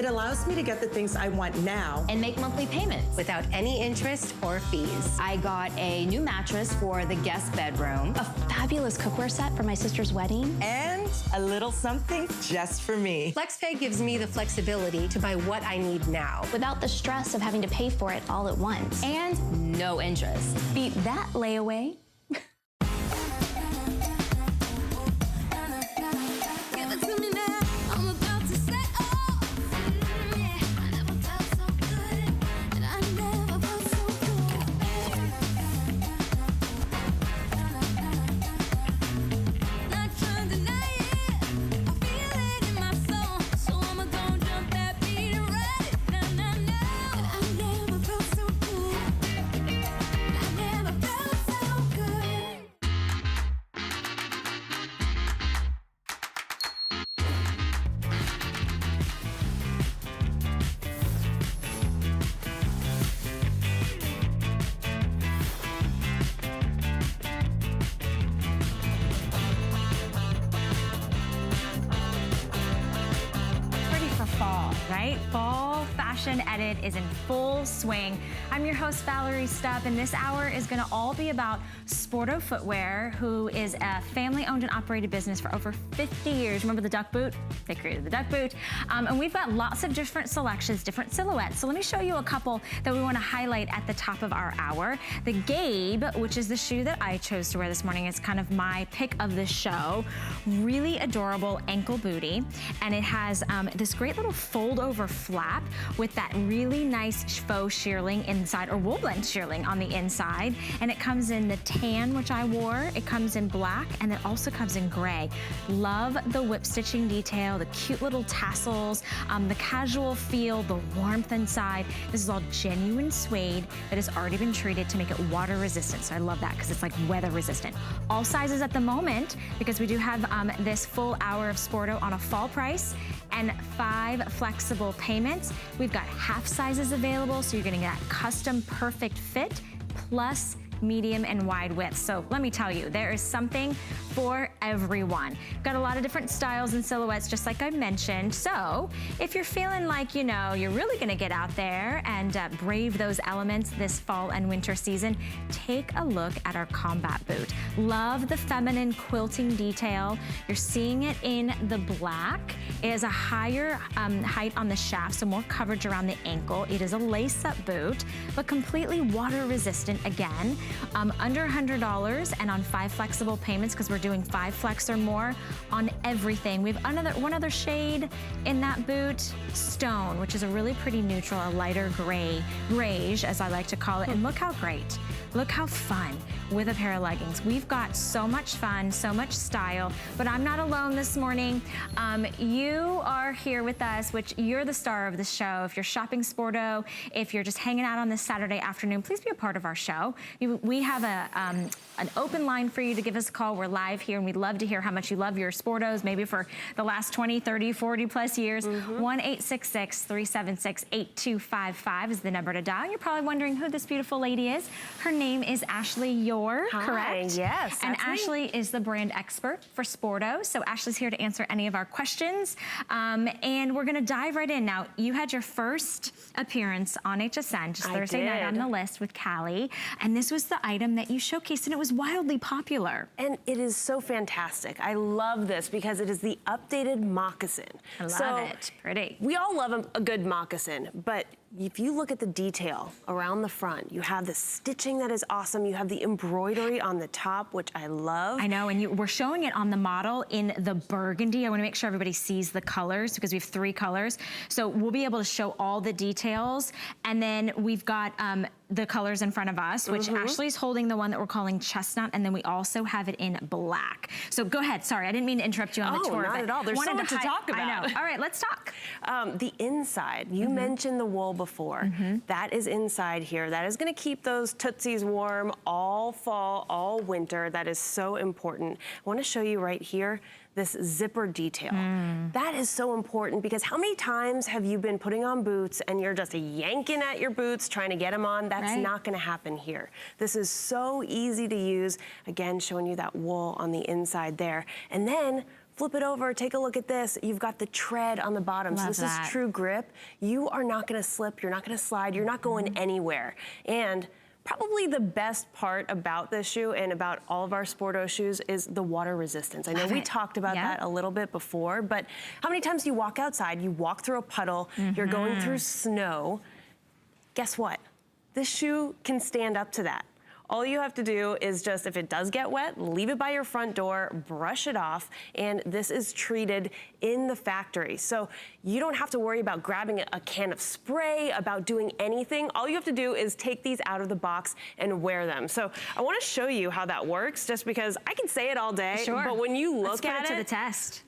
It allows me to get the things I want now and make monthly payments without any interest or fees. I got a new mattress for the guest bedroom, a fabulous cookware set for my sister's wedding, and a little something just for me. Flexpay gives me the flexibility to buy what I need now without the stress of having to pay for it all at once. And no interest. Beat that layaway. Fall fashion edit is in full swing. I'm your host, Valerie Stubb, and this hour is going to all be about Sporto Footwear, who is a family-owned and operated business for over 50 years. Remember the duck boot? They created the duck boot. And we've got lots of different selections, different silhouettes. So let me show you a couple that we want to highlight at the top of our hour. The Gabe, which is the shoe that I chose to wear this morning. It's kind of my pick of the show. Really adorable ankle booty. And it has this great little fold-over flap with that really nice faux shearling inside, or wool blend shearling on the inside. And it comes in the tan, which I wore. It comes in black, and it also comes in gray. Love the whip stitching detail, the cute little tassels, the casual feel, the warmth inside. This is all genuine suede that has already been treated to make it water resistant. So I love that because it's like weather resistant. All sizes at the moment, because we do have this full hour of Sporto on a fall price and 5 flexible payments. We've got half sizes available, so you're getting that custom perfect fit plus medium and wide width. So let me tell you, there is something for everyone. Got a lot of different styles and silhouettes, just like I mentioned. So if you're feeling like, you know, you're really gonna get out there and brave those elements this fall and winter season, take a look at our combat boot. Love the feminine quilting detail. You're seeing it in the black. It has a higher height on the shaft, so more coverage around the ankle. It is a lace-up boot, but completely water resistant again. Under $100 and on 5 flexible payments, because we're doing 5 flex or more on everything. We have one other shade in that boot, Stone, which is a really pretty neutral, a lighter grayish, as I like to call it. And look how great, look how fun with a pair of leggings. We've got so much fun, so much style, but I'm not alone this morning. You are here with us, which you're the star of the show. If you're shopping Sporto, if you're just hanging out on this Saturday afternoon, please be a part of our show. We have an open line for you to give us a call. We're live here, and we'd love to hear how much you love your Sportos, maybe for the last 20, 30, 40 plus years. 1-866-376-8255 is the number to dial. You're probably wondering who this beautiful lady is. Her name is Ashley Yore, correct? Yes, and Ashley is the brand expert for Sporto. So Ashley's here to answer any of our questions. And we're gonna dive right in. Now, you had your first appearance on HSN, just Thursday night on the list with Callie. And this was the item that you showcased, and it was wildly popular. And it is so fantastic. I love this because it is the updated moccasin. I love it, pretty. We all love a good moccasin, but if you look at the detail around the front, you have the stitching that is awesome. You have the embroidery on the top, which I love. I know, and we're showing it on the model in the burgundy. I wanna make sure everybody sees the colors because we have 3 colors. So we'll be able to show all the details. And then we've got the colors in front of us, which Ashley's holding the one that we're calling chestnut, and then we also have it in black. So go ahead, sorry, I didn't mean to interrupt you on the tour. Oh, not at all, there's so much to talk about. I know, all right, let's talk. The inside, you mentioned the wool before. That is inside here. That is gonna keep those tootsies warm all fall, all winter. That is so important. I wanna show you right here, this zipper detail. That is so important because how many times have you been putting on boots and you're just yanking at your boots trying to get them on? That's not gonna happen here. This is so easy to use. Again, showing you that wool on the inside there. And then Flip it over, take a look at this. You've got the tread on the bottom. Love so this that. is true grip. You are not gonna slip, you're not gonna slide, you're not going anywhere. And probably the best part about this shoe and about all of our Sporto shoes is the water resistance. I know we talked about that a little bit before, but how many times do you walk outside, you walk through a puddle, you're going through snow, guess what? This shoe can stand up to that. All you have to do is just, if it does get wet, leave it by your front door, brush it off, and this is treated in the factory. So you don't have to worry about grabbing a can of spray, about doing anything. All you have to do is take these out of the box and wear them. So I want to show you how that works, just because I can say it all day, but when you look at it to the test.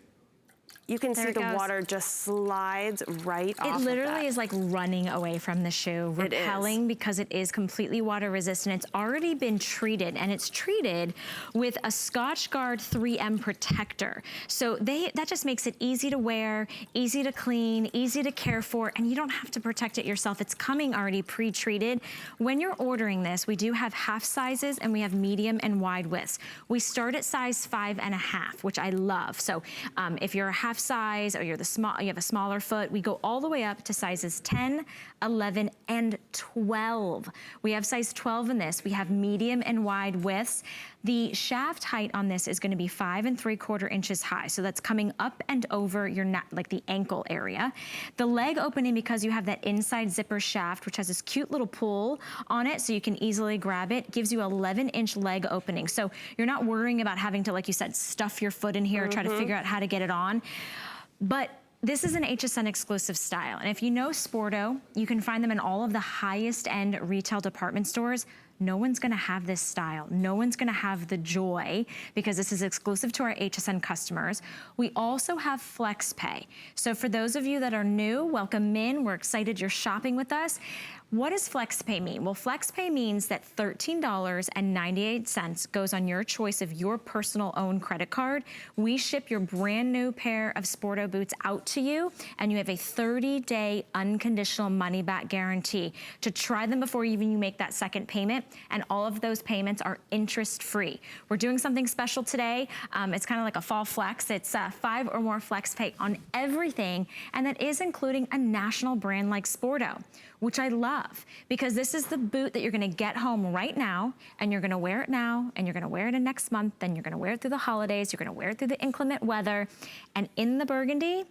You can see the water just slides right off. It literally is like running away from the shoe, repelling, because it is completely water resistant. It's already been treated, and it's treated with a Scotch Guard 3M protector. So that just makes it easy to wear, easy to clean, easy to care for, and you don't have to protect it yourself. It's coming already pre-treated. When you're ordering this, we do have half sizes and we have medium and wide widths. We start at size 5.5, which I love. So if you're a half size or you have a smaller foot, we go all the way up to sizes 10, 11, and 12. We have size 12 in this. We have medium and wide widths. The shaft height on this is going to be 5 3/4 inches high. So that's coming up and over your like the ankle area. The leg opening, because you have that inside zipper shaft, which has this cute little pull on it so you can easily grab it, gives you 11-inch leg opening. So you're not worrying about having to, like you said, stuff your foot in here or try to figure out how to get it on. But this is an HSN exclusive style. And if you know Sporto, you can find them in all of the highest end retail department stores. No one's gonna have this style. No one's gonna have the joy, because this is exclusive to our HSN customers. We also have Flexpay. So for those of you that are new, welcome in. We're excited you're shopping with us. What does Flexpay mean? Well, Flexpay means that $13.98 goes on your choice of your personal owned credit card. We ship your brand new pair of Sporto Boots out to you, and you have a 30-day unconditional money back guarantee to try them before even you make that second payment, and all of those payments are interest free. We're doing something special today. It's kind of like a fall flex. It's 5 or more Flexpay on everything, and that is including a national brand like Sporto, which I love, because this is the boot that you're gonna get home right now, and you're gonna wear it now, and you're gonna wear it in next month, then you're gonna wear it through the holidays, you're gonna wear it through the inclement weather. And in the burgundy,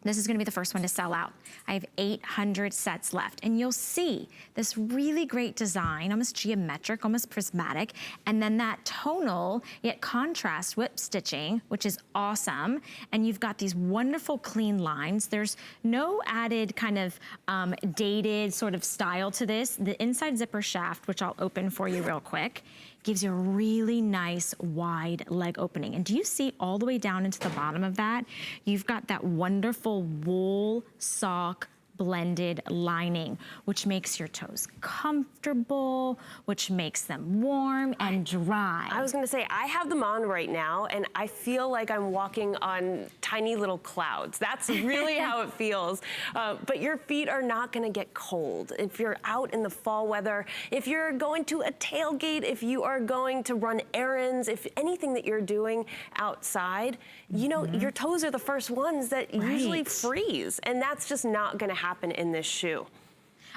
this is gonna be the first one to sell out. I have 800 sets left, and you'll see this really great design, almost geometric, almost prismatic, and then that tonal yet contrast whip stitching, which is awesome. And you've got these wonderful clean lines. There's no added kind of dated sort of style to this. The inside zipper shaft, which I'll open for you real quick, gives you a really nice wide leg opening. And do you see all the way down into the bottom of that? You've got that wonderful wool sock blended lining, which makes your toes comfortable, which makes them warm and dry. I was gonna say, I have them on right now, and I feel like I'm walking on tiny little clouds. That's really how it feels. But your feet are not gonna get cold. If you're out in the fall weather, if you're going to a tailgate, if you are going to run errands, if anything that you're doing outside, you know, your toes are the first ones that usually freeze, and that's just not gonna happen in this shoe.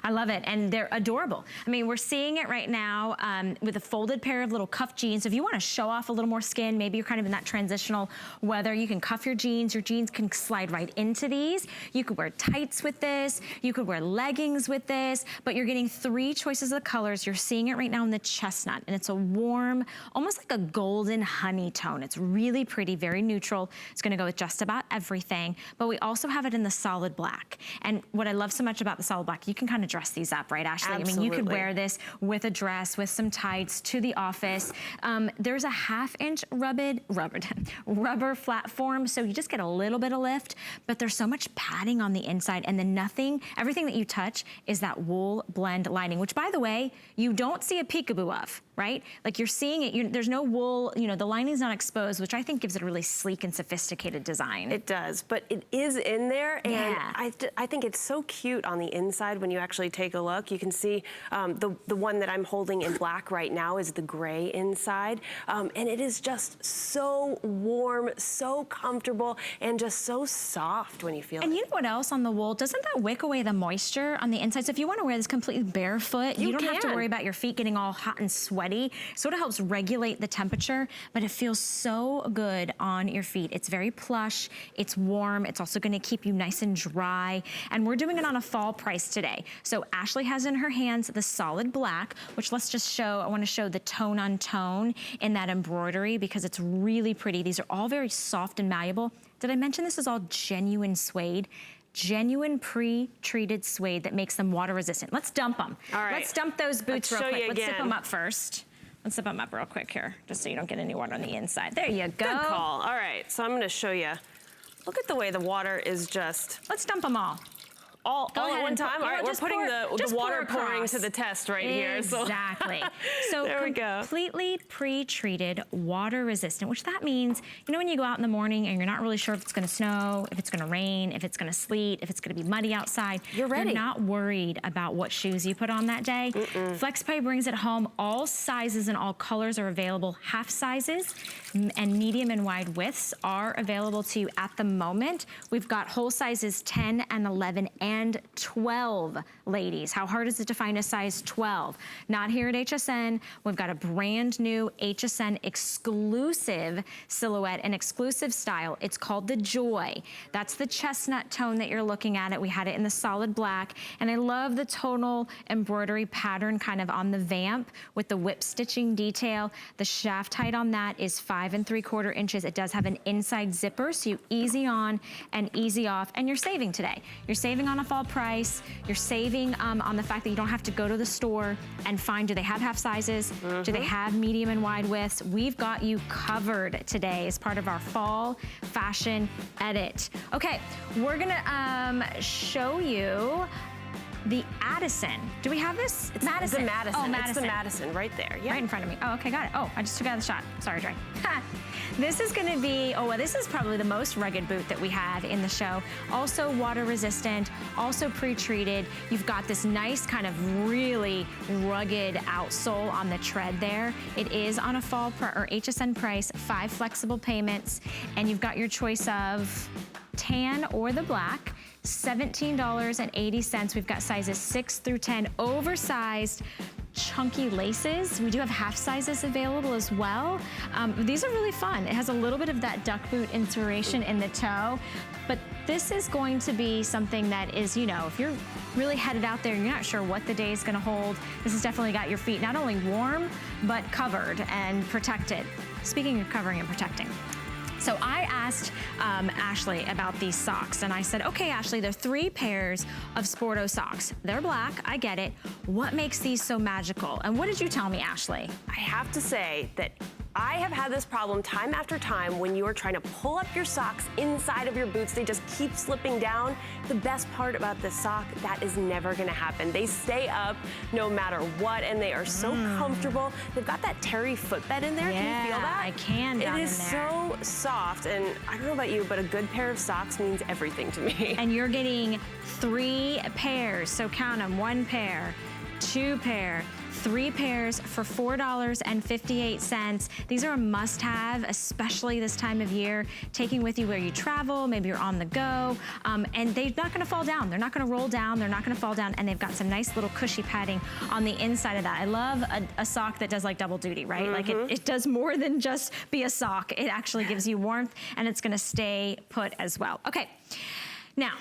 I love it, and they're adorable. I mean, we're seeing it right now with a folded pair of little cuff jeans. So if you want to show off a little more skin, maybe you're kind of in that transitional weather, you can cuff your jeans. Your jeans can slide right into these. You could wear tights with this. You could wear leggings with this, but you're getting 3 choices of colors. You're seeing it right now in the chestnut, and it's a warm, almost like a golden honey tone. It's really pretty, very neutral. It's going to go with just about everything, but we also have it in the solid black. And what I love so much about the solid black, you can kind of dress these up, right, Ashley? Absolutely. I mean, you could wear this with a dress, with some tights to the office. There's a 1/2-inch rubber platform, so you just get a little bit of lift, but there's so much padding on the inside, and then everything that you touch is that wool blend lining, which, by the way, you don't see a peekaboo of, right? Like, you're seeing it, there's no wool, you know, the lining's not exposed, which I think gives it a really sleek and sophisticated design. It does, but it is in there, and I think it's so cute on the inside when you actually actually take a look. You can see the one that I'm holding in black right now is the gray inside. And it is just so warm, so comfortable, and just so soft when you feel it. And you know what else on the wool? Doesn't that wick away the moisture on the inside? So if you want to wear this completely barefoot, you don't have to worry about your feet getting all hot and sweaty. So it helps regulate the temperature, but it feels so good on your feet. It's very plush, it's warm, it's also gonna keep you nice and dry. And we're doing it on a fall price today. So Ashley has in her hands the solid black, which let's just show, I wanna show the tone on tone in that embroidery because it's really pretty. These are all very soft and malleable. Did I mention this is all genuine suede? Genuine pre-treated suede that makes them water resistant. Let's dump them. All right. Let's dump those boots real quick. Let's zip them up first. Let's zip them up real quick here, just so you don't get any water on the inside. There you go. Good call. All right, so I'm gonna show you. Look at the way the water is just... Let's dump them all. All at one time? All right, we're putting the water pouring to the test right here. Exactly. So there we go. Completely pre-treated, water resistant, which that means, you know when you go out in the morning and you're not really sure if it's gonna snow, if it's gonna rain, if it's gonna sleet, if it's gonna be muddy outside, you're ready. You're not worried about what shoes you put on that day. Flexpay brings it home. All sizes and all colors are available. Half sizes and medium and wide widths are available to you at the moment. We've got whole sizes 10 and 11 and 12, ladies. How hard is it to find a size 12? Not here at HSN. We've got a brand new HSN exclusive silhouette and exclusive style. It's called the Joy. That's the chestnut tone that you're looking at. We had it in the solid black. And I love the tonal embroidery pattern kind of on the vamp with the whip stitching detail. The shaft height on that is 5 3/4 inches. It does have an inside zipper, so you easy on and easy off. And you're saving today. You're saving on a fall price. You're saving on the fact that you don't have to go to the store and find, do they have half sizes? Do they have medium and wide widths? We've got you covered today as part of our fall fashion edit. Okay, we're gonna show you the Addison. Do we have this? It's Madison. The Madison. Oh, Madison. It's the Madison right there. Yeah. Right in front of me. Oh, okay, got it. Oh, I just took it out of the shot. Sorry, Dre. This is gonna be, oh, well, this is probably the most rugged boot that we have in the show. Also water resistant, also pre-treated. You've got this nice kind of really rugged outsole on the tread there. it is on a fall or HSN price, 5 flexible payments, and you've got your choice of tan or the black. $17.80. We've got sizes 6 through 10, oversized, chunky laces. We do have half sizes available as well. These are really fun. It has a little bit of that duck boot inspiration in the toe, but this is going to be something that is, you know, if you're really headed out there and you're not sure what the day is gonna hold, this has definitely got your feet not only warm, but covered and protected. Speaking of covering and protecting, so I asked Ashley about these socks, and I said, okay, Ashley, there are 3 pairs of Sporto socks. They're black, I get it. What makes these so magical? And what did you tell me, Ashley? I have to say that I have had this problem time after time when you are trying to pull up your socks inside of your boots. They just keep slipping down. The best part about this sock, that is never gonna happen. They stay up no matter what, and they are so comfortable. They've got that terry footbed in there. Yeah, can you feel that? I can down in there. It is so soft, and I don't know about you, but a good pair of socks means everything to me. And you're getting 3 pairs, so count them, 1 pair, 2 pair, 3 pairs for $4.58. These are a must-have, especially this time of year, taking with you where you travel, maybe you're on the go, and they're not gonna fall down. They're not gonna roll down, they're not gonna fall down, and they've got some nice little cushy padding on the inside of that. I love a sock that does like double duty, right? Like it does more than just be a sock. It actually gives you warmth, and it's gonna stay put as well. Okay, now,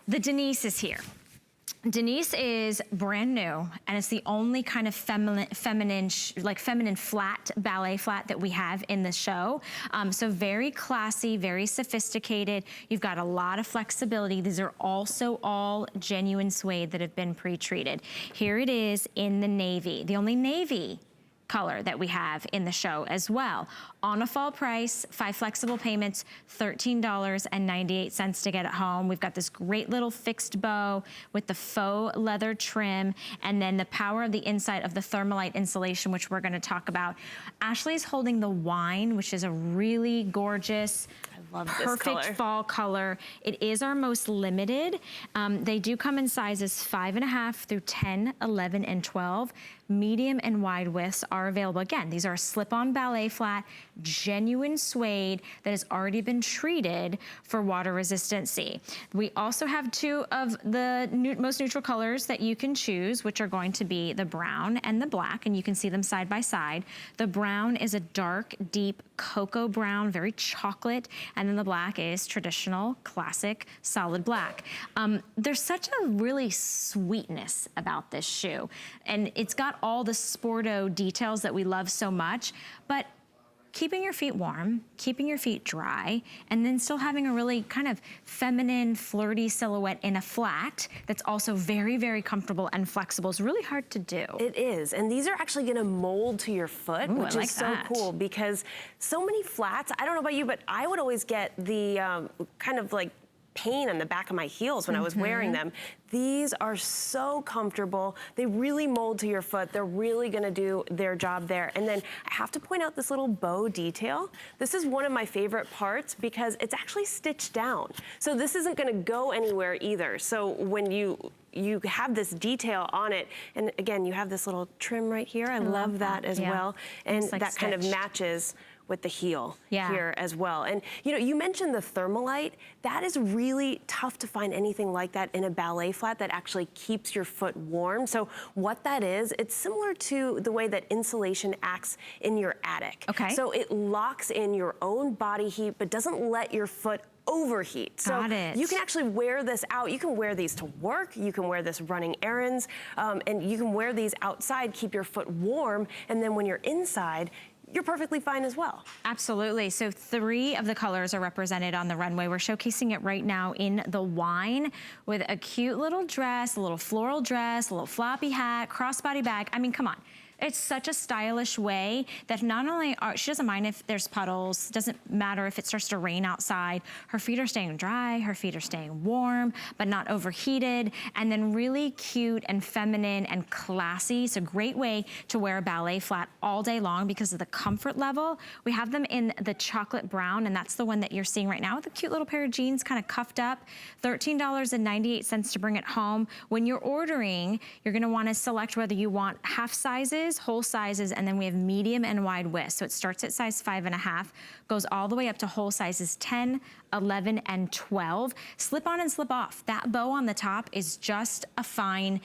the Denise is here. Denise is brand new, and it's the only kind of feminine flat, ballet flat that we have in the show. So very classy, very sophisticated. You've got a lot of flexibility. These are also all genuine suede that have been pre-treated. Here it is in the navy, the only navy color that we have in the show as well. On a fall price, 5 flexible payments, $13.98 to get it home. We've got this great little fixed bow with the faux leather trim, and then the power of the inside of the thermalite insulation, which we're gonna talk about. Ashley's holding the wine, which is a really gorgeous love this color. Perfect fall color. It is our most limited. They do come in sizes 5.5 through 10, 11, and 12. Medium and wide widths are available. Again, these are a slip-on ballet flat, genuine suede that has already been treated for water resistancy. We also have two of the most neutral colors that you can choose, which are going to be the brown and the black, and you can see them side by side. The brown is a dark, deep cocoa brown, very chocolate, and then the black is traditional, classic, solid black. There's such a really sweetness about this shoe, and it's got all the Sporto details that we love so much, but keeping your feet warm, keeping your feet dry, and then still having a really kind of feminine, flirty silhouette in a flat that's also very, very comfortable and flexible is really hard to do. It is, and these are actually gonna mold to your foot, which is so cool because so many flats, I don't know about you, but I would always get the kind of like pain on the back of my heels when I was wearing them. These are so comfortable. They really mold to your foot. They're really gonna do their job there. And then I have to point out this little bow detail. This is one of my favorite parts because it's actually stitched down. So this isn't gonna go anywhere either. So when you have this detail on it, and again, you have this little trim right here. I love that as well. And like that kind of matches with the heel here as well. And you know, you mentioned the Thermalite. That is really tough to find anything like that in a ballet flat that actually keeps your foot warm. So what that is, it's similar to the way that insulation acts in your attic. Okay. So it locks in your own body heat, but doesn't let your foot overheat. So you can actually wear this out. You can wear these to work. You can wear this running errands, and you can wear these outside, keep your foot warm. And then when you're inside, you're perfectly fine as well. Absolutely. So 3 of the colors are represented on the runway. We're showcasing it right now in the wine with a cute little dress, a little floral dress, a little floppy hat, crossbody bag. I mean, come on. It's such a stylish way that not only she doesn't mind if there's puddles, doesn't matter if it starts to rain outside. Her feet are staying dry, her feet are staying warm, but not overheated, and then really cute and feminine and classy. It's a great way to wear a ballet flat all day long because of the comfort level. We have them in the chocolate brown, and that's the one that you're seeing right now with a cute little pair of jeans kind of cuffed up. $13.98 to bring it home. When you're ordering, you're gonna wanna select whether you want half sizes, whole sizes, and then we have medium and wide width. So it starts at size 5.5, goes all the way up to whole sizes 10, 11, and 12. Slip on and slip off. That bow on the top is just a fine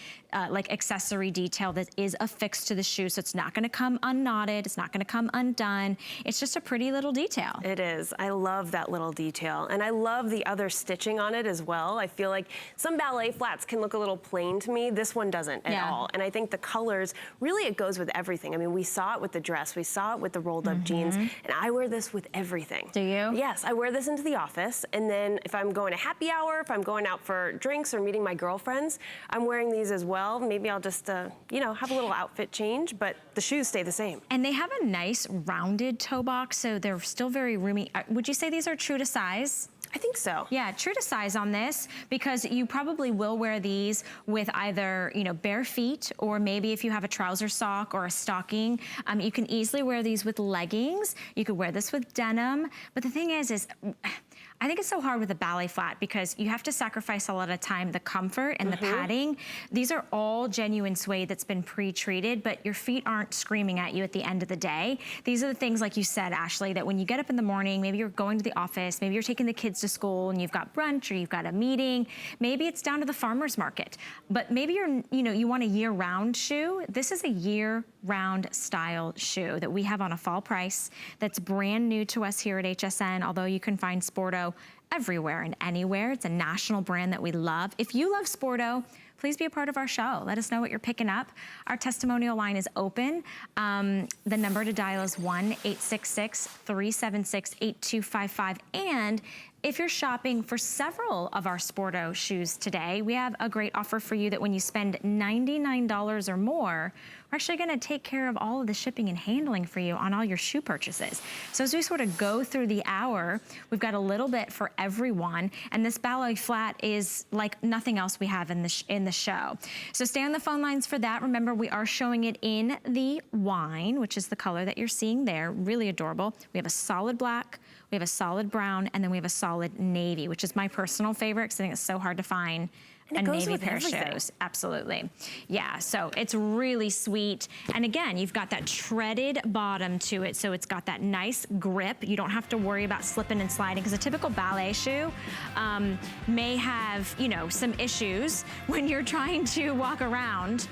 like accessory detail that is affixed to the shoe, so it's not gonna come unknotted, it's not gonna come undone. It's just a pretty little detail. It is. I love that little detail, and I love the other stitching on it as well. I feel like some ballet flats can look a little plain to me. This one doesn't at all, and I think the colors, really it goes with everything. I mean, we saw it with the dress, we saw it with the rolled up jeans, and I wear this with everything. Do you? Yes, I wear this into the office, and then if I'm going to happy hour, if I'm going out for drinks or meeting my girlfriends, I'm wearing these as well. Maybe I'll just, you know, have a little outfit change, but the shoes stay the same. And they have a nice rounded toe box, so they're still very roomy. Would you say these are true to size? I think so. Yeah, true to size on this, because you probably will wear these with either, you know, bare feet, or maybe if you have a trouser sock or a stocking, you can easily wear these with leggings. You could wear this with denim. But the thing is I think it's so hard with a ballet flat because you have to sacrifice a lot of time, the comfort and the padding. These are all genuine suede that's been pre-treated, but your feet aren't screaming at you at the end of the day. These are the things, like you said, Ashley, that when you get up in the morning, maybe you're going to the office, maybe you're taking the kids to school and you've got brunch or you've got a meeting, maybe it's down to the farmer's market, but maybe you want a year-round shoe. This is a year-round style shoe that we have on a fall price that's brand new to us here at HSN, although you can find Sporto everywhere and anywhere. It's a national brand that we love. If you love Sporto, please be a part of our show. Let us know what you're picking up. Our testimonial line is open. The number to dial is 1-866-376-8255. And if you're shopping for several of our Sporto shoes today, we have a great offer for you that when you spend $99 or more, we're actually gonna take care of all of the shipping and handling for you on all your shoe purchases. So as we sort of go through the hour, we've got a little bit for everyone, and this ballet flat is like nothing else we have in the show. So stay on the phone lines for that. Remember, we are showing it in the wine, which is the color that you're seeing there, really adorable. We have a solid black, we have a solid brown, and then we have a solid navy, which is my personal favorite because I think it's so hard to find a navy pair of shoes. Absolutely. Yeah, so it's really sweet. And again, you've got that treaded bottom to it, so it's got that nice grip. You don't have to worry about slipping and sliding, because a typical ballet shoe may have, you know, some issues when you're trying to walk around.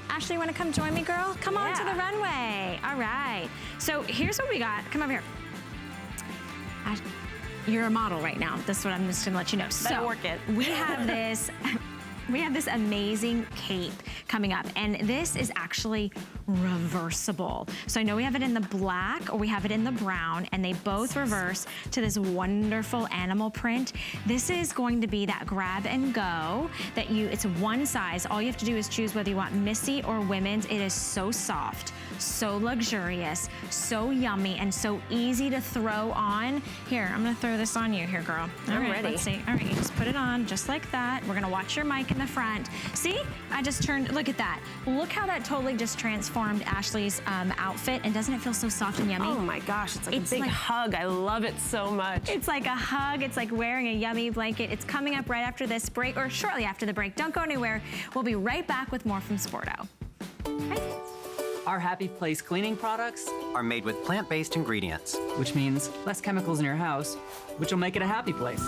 Ashley, you wanna come join me, girl? Come on to the runway. All right. So here's what we got. Come over here. You're a model right now. That's what I'm just gonna let you know. Better work it. We have this, we have this amazing cape coming up, and this is actually reversible. So I know we have it in the black or we have it in the brown, and they both reverse to this wonderful animal print. This is going to be that grab and go that it's one size. All you have to do is choose whether you want Missy or women's. It is so soft, so luxurious, so yummy, and so easy to throw on. Here, I'm gonna throw this on you here, girl. I'm ready. Let's see. All right, you just put it on just like that. We're gonna watch your mic in the front. See, I just turned, look at that. Look how that totally just transformed Ashley's outfit, and doesn't it feel so soft and yummy? Oh my gosh, it's like a big hug. I love it so much. It's like a hug. It's like wearing a yummy blanket. It's coming up right after this break, or shortly after the break. Don't go anywhere. We'll be right back with more from Sporto. Hi. Our Happy Place cleaning products are made with plant-based ingredients, which means less chemicals in your house, which will make it a happy place.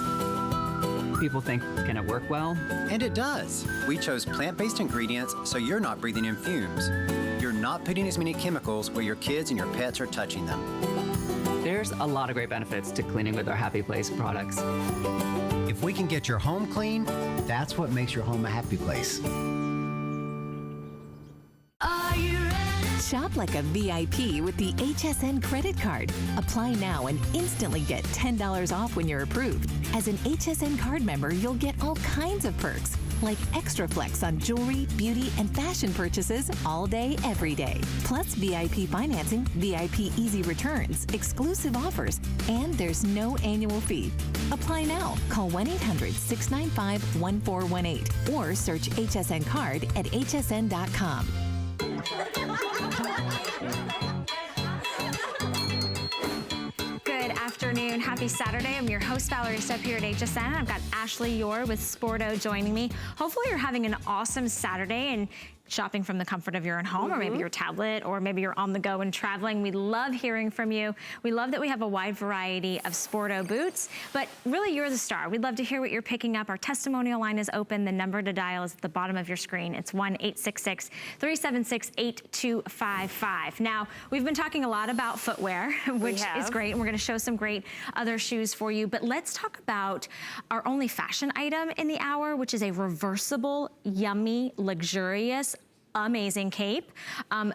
People think, can it work well? and it does. We chose plant-based ingredients so you're not breathing in fumes. You're not putting as many chemicals where your kids and your pets are touching them. There's a lot of great benefits to cleaning with our Happy Place products. If we can get your home clean, that's what makes your home a happy place. Shop like a VIP with the HSN credit card. Apply now and instantly get $10 off when you're approved. As an HSN card member, you'll get all kinds of perks, like extra flex on jewelry, beauty, and fashion purchases all day, every day. Plus VIP financing, VIP easy returns, exclusive offers, and there's no annual fee. Apply now. Call 1-800-695-1418 or search HSN card at hsn.com. Good afternoon. Happy Saturday. I'm your host, Valerie Stepp, here at HSN. I've got Ashley Yore with Sporto joining me. Hopefully you're having an awesome Saturday and shopping from the comfort of your own home, or maybe your tablet, or maybe you're on the go and traveling. We love hearing from you. We love that we have a wide variety of Sporto boots, but really you're the star. We'd love to hear what you're picking up. Our testimonial line is open. The number to dial is at the bottom of your screen. It's 1-866-376-8255. Now, we've been talking a lot about footwear, which is great, and we're gonna show some great other shoes for you, but let's talk about our only fashion item in the hour, which is a reversible, yummy, luxurious, amazing cape.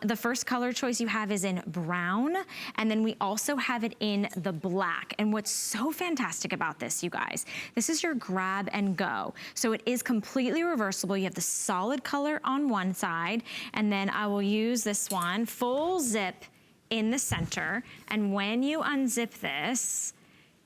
The first color choice you have is in brown, and then we also have it in the black. And what's so fantastic about this, you guys, this is your grab and go. So it is completely reversible. You have the solid color on one side, and then I will use this one, full zip in the center. And when you unzip this,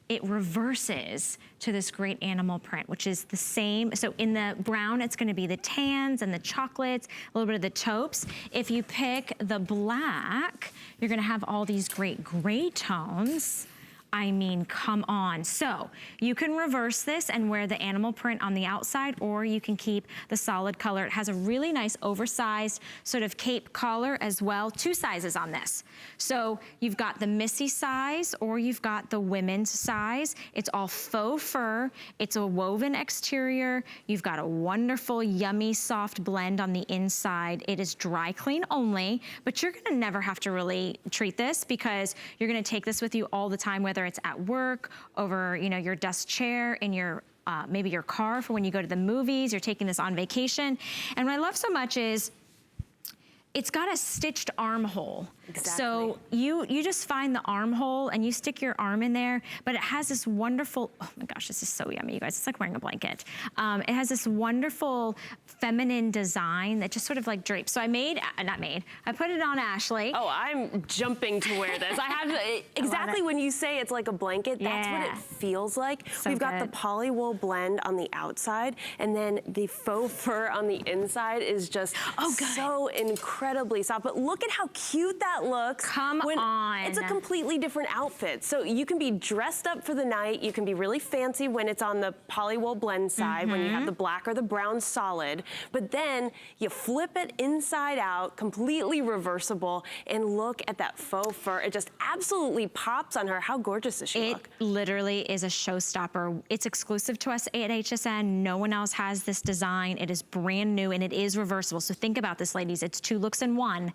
it reverses to this great animal print, which is the same. So in the brown, it's gonna be the tans and the chocolates, a little bit of the taupes. If you pick the black, you're gonna have all these great gray tones. I mean, come on. So you can reverse this and wear the animal print on the outside, or you can keep the solid color. It has a really nice oversized sort of cape collar as well. 2 sizes on this. So you've got the Missy size, or you've got the women's size. It's all faux fur. It's a woven exterior. You've got a wonderful, yummy, soft blend on the inside. It is dry clean only, but you're gonna never have to really treat this, because you're gonna take this with you all the time, whether it's at work, over your desk chair, in your maybe your car for when you go to the movies. You're taking this on vacation. And what I love so much is it's got a stitched armhole. Exactly. So you just find the armhole and you stick your arm in there, but it has this wonderful, oh my gosh, this is so yummy, you guys. It's like wearing a blanket. It has this wonderful feminine design that just sort of like drapes. So I put it on Ashley. Oh, I'm jumping to wear this. I have exactly when you say it's like a blanket, that's what it feels like. So We've got the poly wool blend on the outside, and then the faux fur on the inside is just so incredibly soft. But look at how cute that that look? Come on. It's a completely different outfit. So you can be dressed up for the night. You can be really fancy when it's on the polywool blend side, when you have the black or the brown solid. But then you flip it inside out, completely reversible, and look at that faux fur. It just absolutely pops on her. How gorgeous does she look? It literally is a showstopper. It's exclusive to us at HSN. No one else has this design. It is brand new and it is reversible. So think about this, ladies. It's 2 looks in one,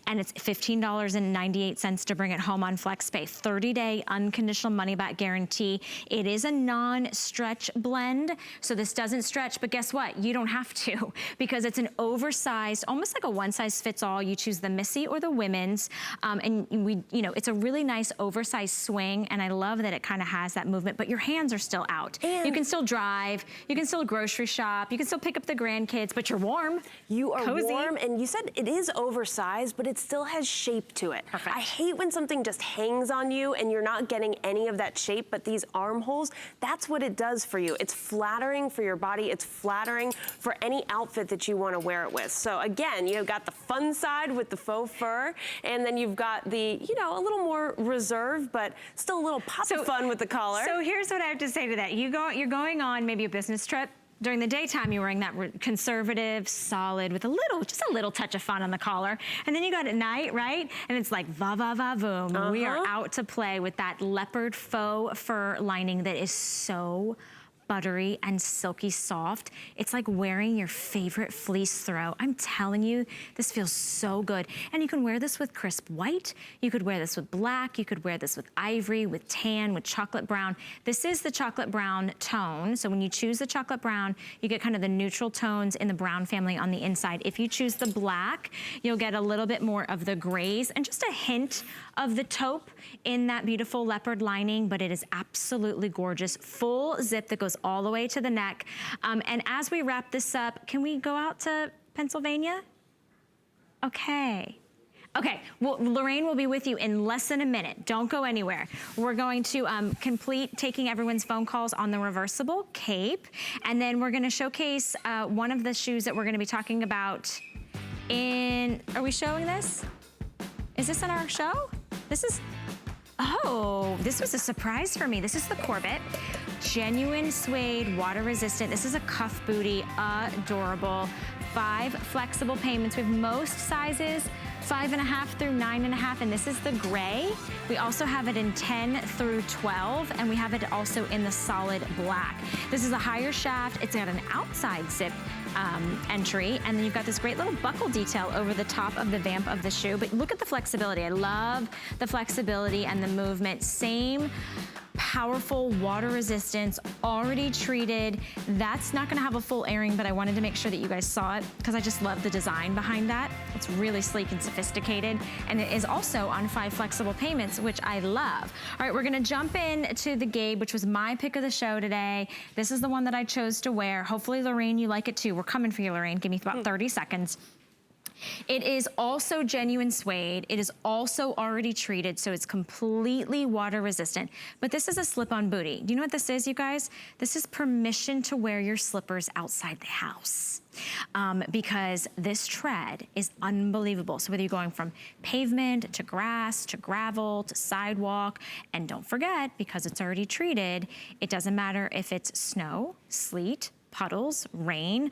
and it's $15.98 to bring it home on FlexPay. 30-day unconditional money-back guarantee. It is a non-stretch blend, so this doesn't stretch, but guess what? You don't have to, because it's an oversized, almost like a one-size-fits-all. You choose the Missy or the women's, and it's a really nice oversized swing, and I love that it kind of has that movement, but your hands are still out. And you can still drive, you can still grocery shop, you can still pick up the grandkids, but you're warm. You are cozy. warm, and you said it is oversized, but it still has shape to it. Perfect. I hate when something just hangs on you and you're not getting any of that shape, but these armholes, that's what it does for you. It's flattering for your body. It's flattering for any outfit that you want to wear it with. So again, you've got the fun side with the faux fur, and then you've got the, a little more reserved, but still a little pop of fun with the collar. So here's what I have to say to that. You're going on maybe a business trip. During the daytime, you're wearing that conservative, solid, with just a little touch of fun on the collar. And then you got at night, right? And it's like va va va voom. We are out to play with that leopard faux fur lining that is so buttery and silky soft. It's like wearing your favorite fleece throw. I'm telling you, this feels so good. And you can wear this with crisp white. You could wear this with black. You could wear this with ivory, with tan, with chocolate brown. This is the chocolate brown tone. So when you choose the chocolate brown, you get kind of the neutral tones in the brown family on the inside. If you choose the black, you'll get a little bit more of the grays and just a hint of the taupe in that beautiful leopard lining, but it is absolutely gorgeous. Full zip that goes all the way to the neck. And as we wrap this up, can we go out to Pennsylvania? Okay. Okay, well, Lorraine will be with you in less than a minute. Don't go anywhere. We're going to complete taking everyone's phone calls on the reversible cape, and then we're gonna showcase one of the shoes that we're gonna be talking about are we showing this? Is this in our show? This was a surprise for me. This is the Corbett. Genuine suede, water resistant. This is a cuff booty, adorable. 5 flexible payments with most sizes, 5.5 through 9.5, and this is the gray. We also have it in 10 through 12, and we have it also in the solid black. This is a higher shaft. It's got an outside zip entry, and then you've got this great little buckle detail over the top of the vamp of the shoe. But look at the flexibility. I love the flexibility and the movement. Same powerful water resistance, already treated. That's not gonna have a full airing, but I wanted to make sure that you guys saw it because I just love the design behind that. It's really sleek and sophisticated, and it is also on 5 flexible payments, which I love. All right, we're gonna jump in to the Gabe, which was my pick of the show today. This is the one that I chose to wear. Hopefully, Lorraine, you like it too. We're coming for you, Lorraine. Give me about 30 seconds. It is also genuine suede. It is also already treated, so it's completely water resistant. But this is a slip-on booty. Do you know what this is, you guys? This is permission to wear your slippers outside the house. Because this tread is unbelievable. So whether you're going from pavement to grass to gravel to sidewalk, and don't forget, because it's already treated, it doesn't matter if it's snow, sleet, puddles, rain,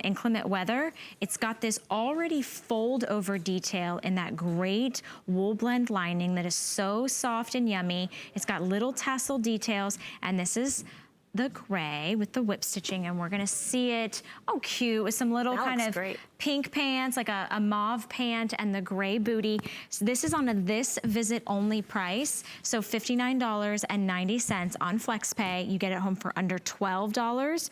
inclement weather. It's got this already fold over detail in that great wool blend lining that is so soft and yummy. It's got little tassel details, and this is the gray with the whip stitching, and we're gonna see it, cute, with some little kind of pink pants, like a mauve pant, and the gray booty. So this is on a this visit only price, so $59.90 on FlexPay. You get it home for under $12.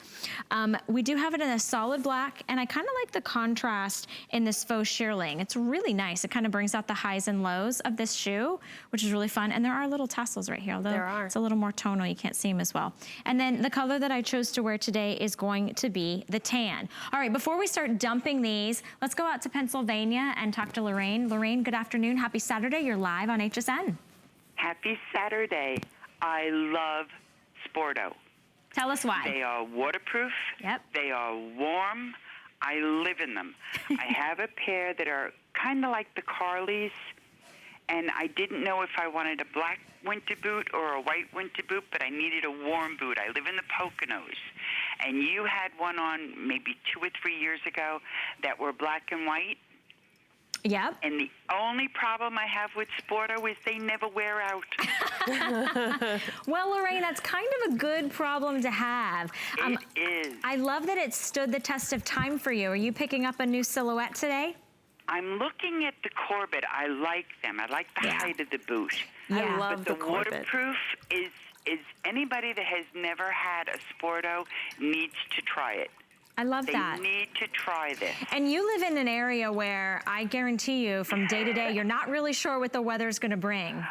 We do have it in a solid black, and I kind of like the contrast in this faux shearling. It's really nice. It kind of brings out the highs and lows of this shoe, which is really fun. And there are little tassels right here, although it's a little more tonal, you can't see them as well. And then the color that I chose to wear today is going to be the tan. All right, before we start dumping these, let's go out to Pennsylvania and talk to Lorraine. Lorraine, good afternoon. Happy Saturday. You're live on HSN. Happy Saturday. I love Sporto. Tell us why. They are waterproof. Yep. They are warm. I live in them. I have a pair that are kind of like the Carleys. and I didn't know if I wanted a black winter boot or a white winter boot, but I needed a warm boot. I live in the Poconos, and you had one on maybe 2 or 3 years ago that were black and white. Yep. And the only problem I have with Sporto is they never wear out. Well, Lorraine, that's kind of a good problem to have. It is. I love that it stood the test of time for you. Are you picking up a new silhouette today? I'm looking at the Corbett. I like them. I like the height of the boot. I love but the the Corbett. waterproof is anybody that has never had a Sporto needs to try it. I love that. They need to try this. And you live in an area where I guarantee you from day to day, you're not really sure what the weather's going to bring.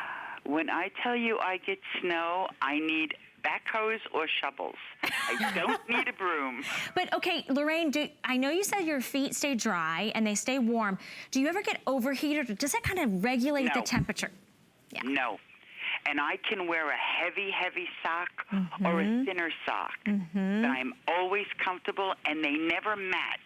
When I tell you I get snow, I need backhoes or shovels. I don't need a broom. But okay, Lorraine, I know you said your feet stay dry and they stay warm. Do you ever get overheated? Or does that kind of regulate the temperature? Yeah. No. And I can wear a heavy, heavy sock or a thinner sock. But I'm always comfortable, and they never mat.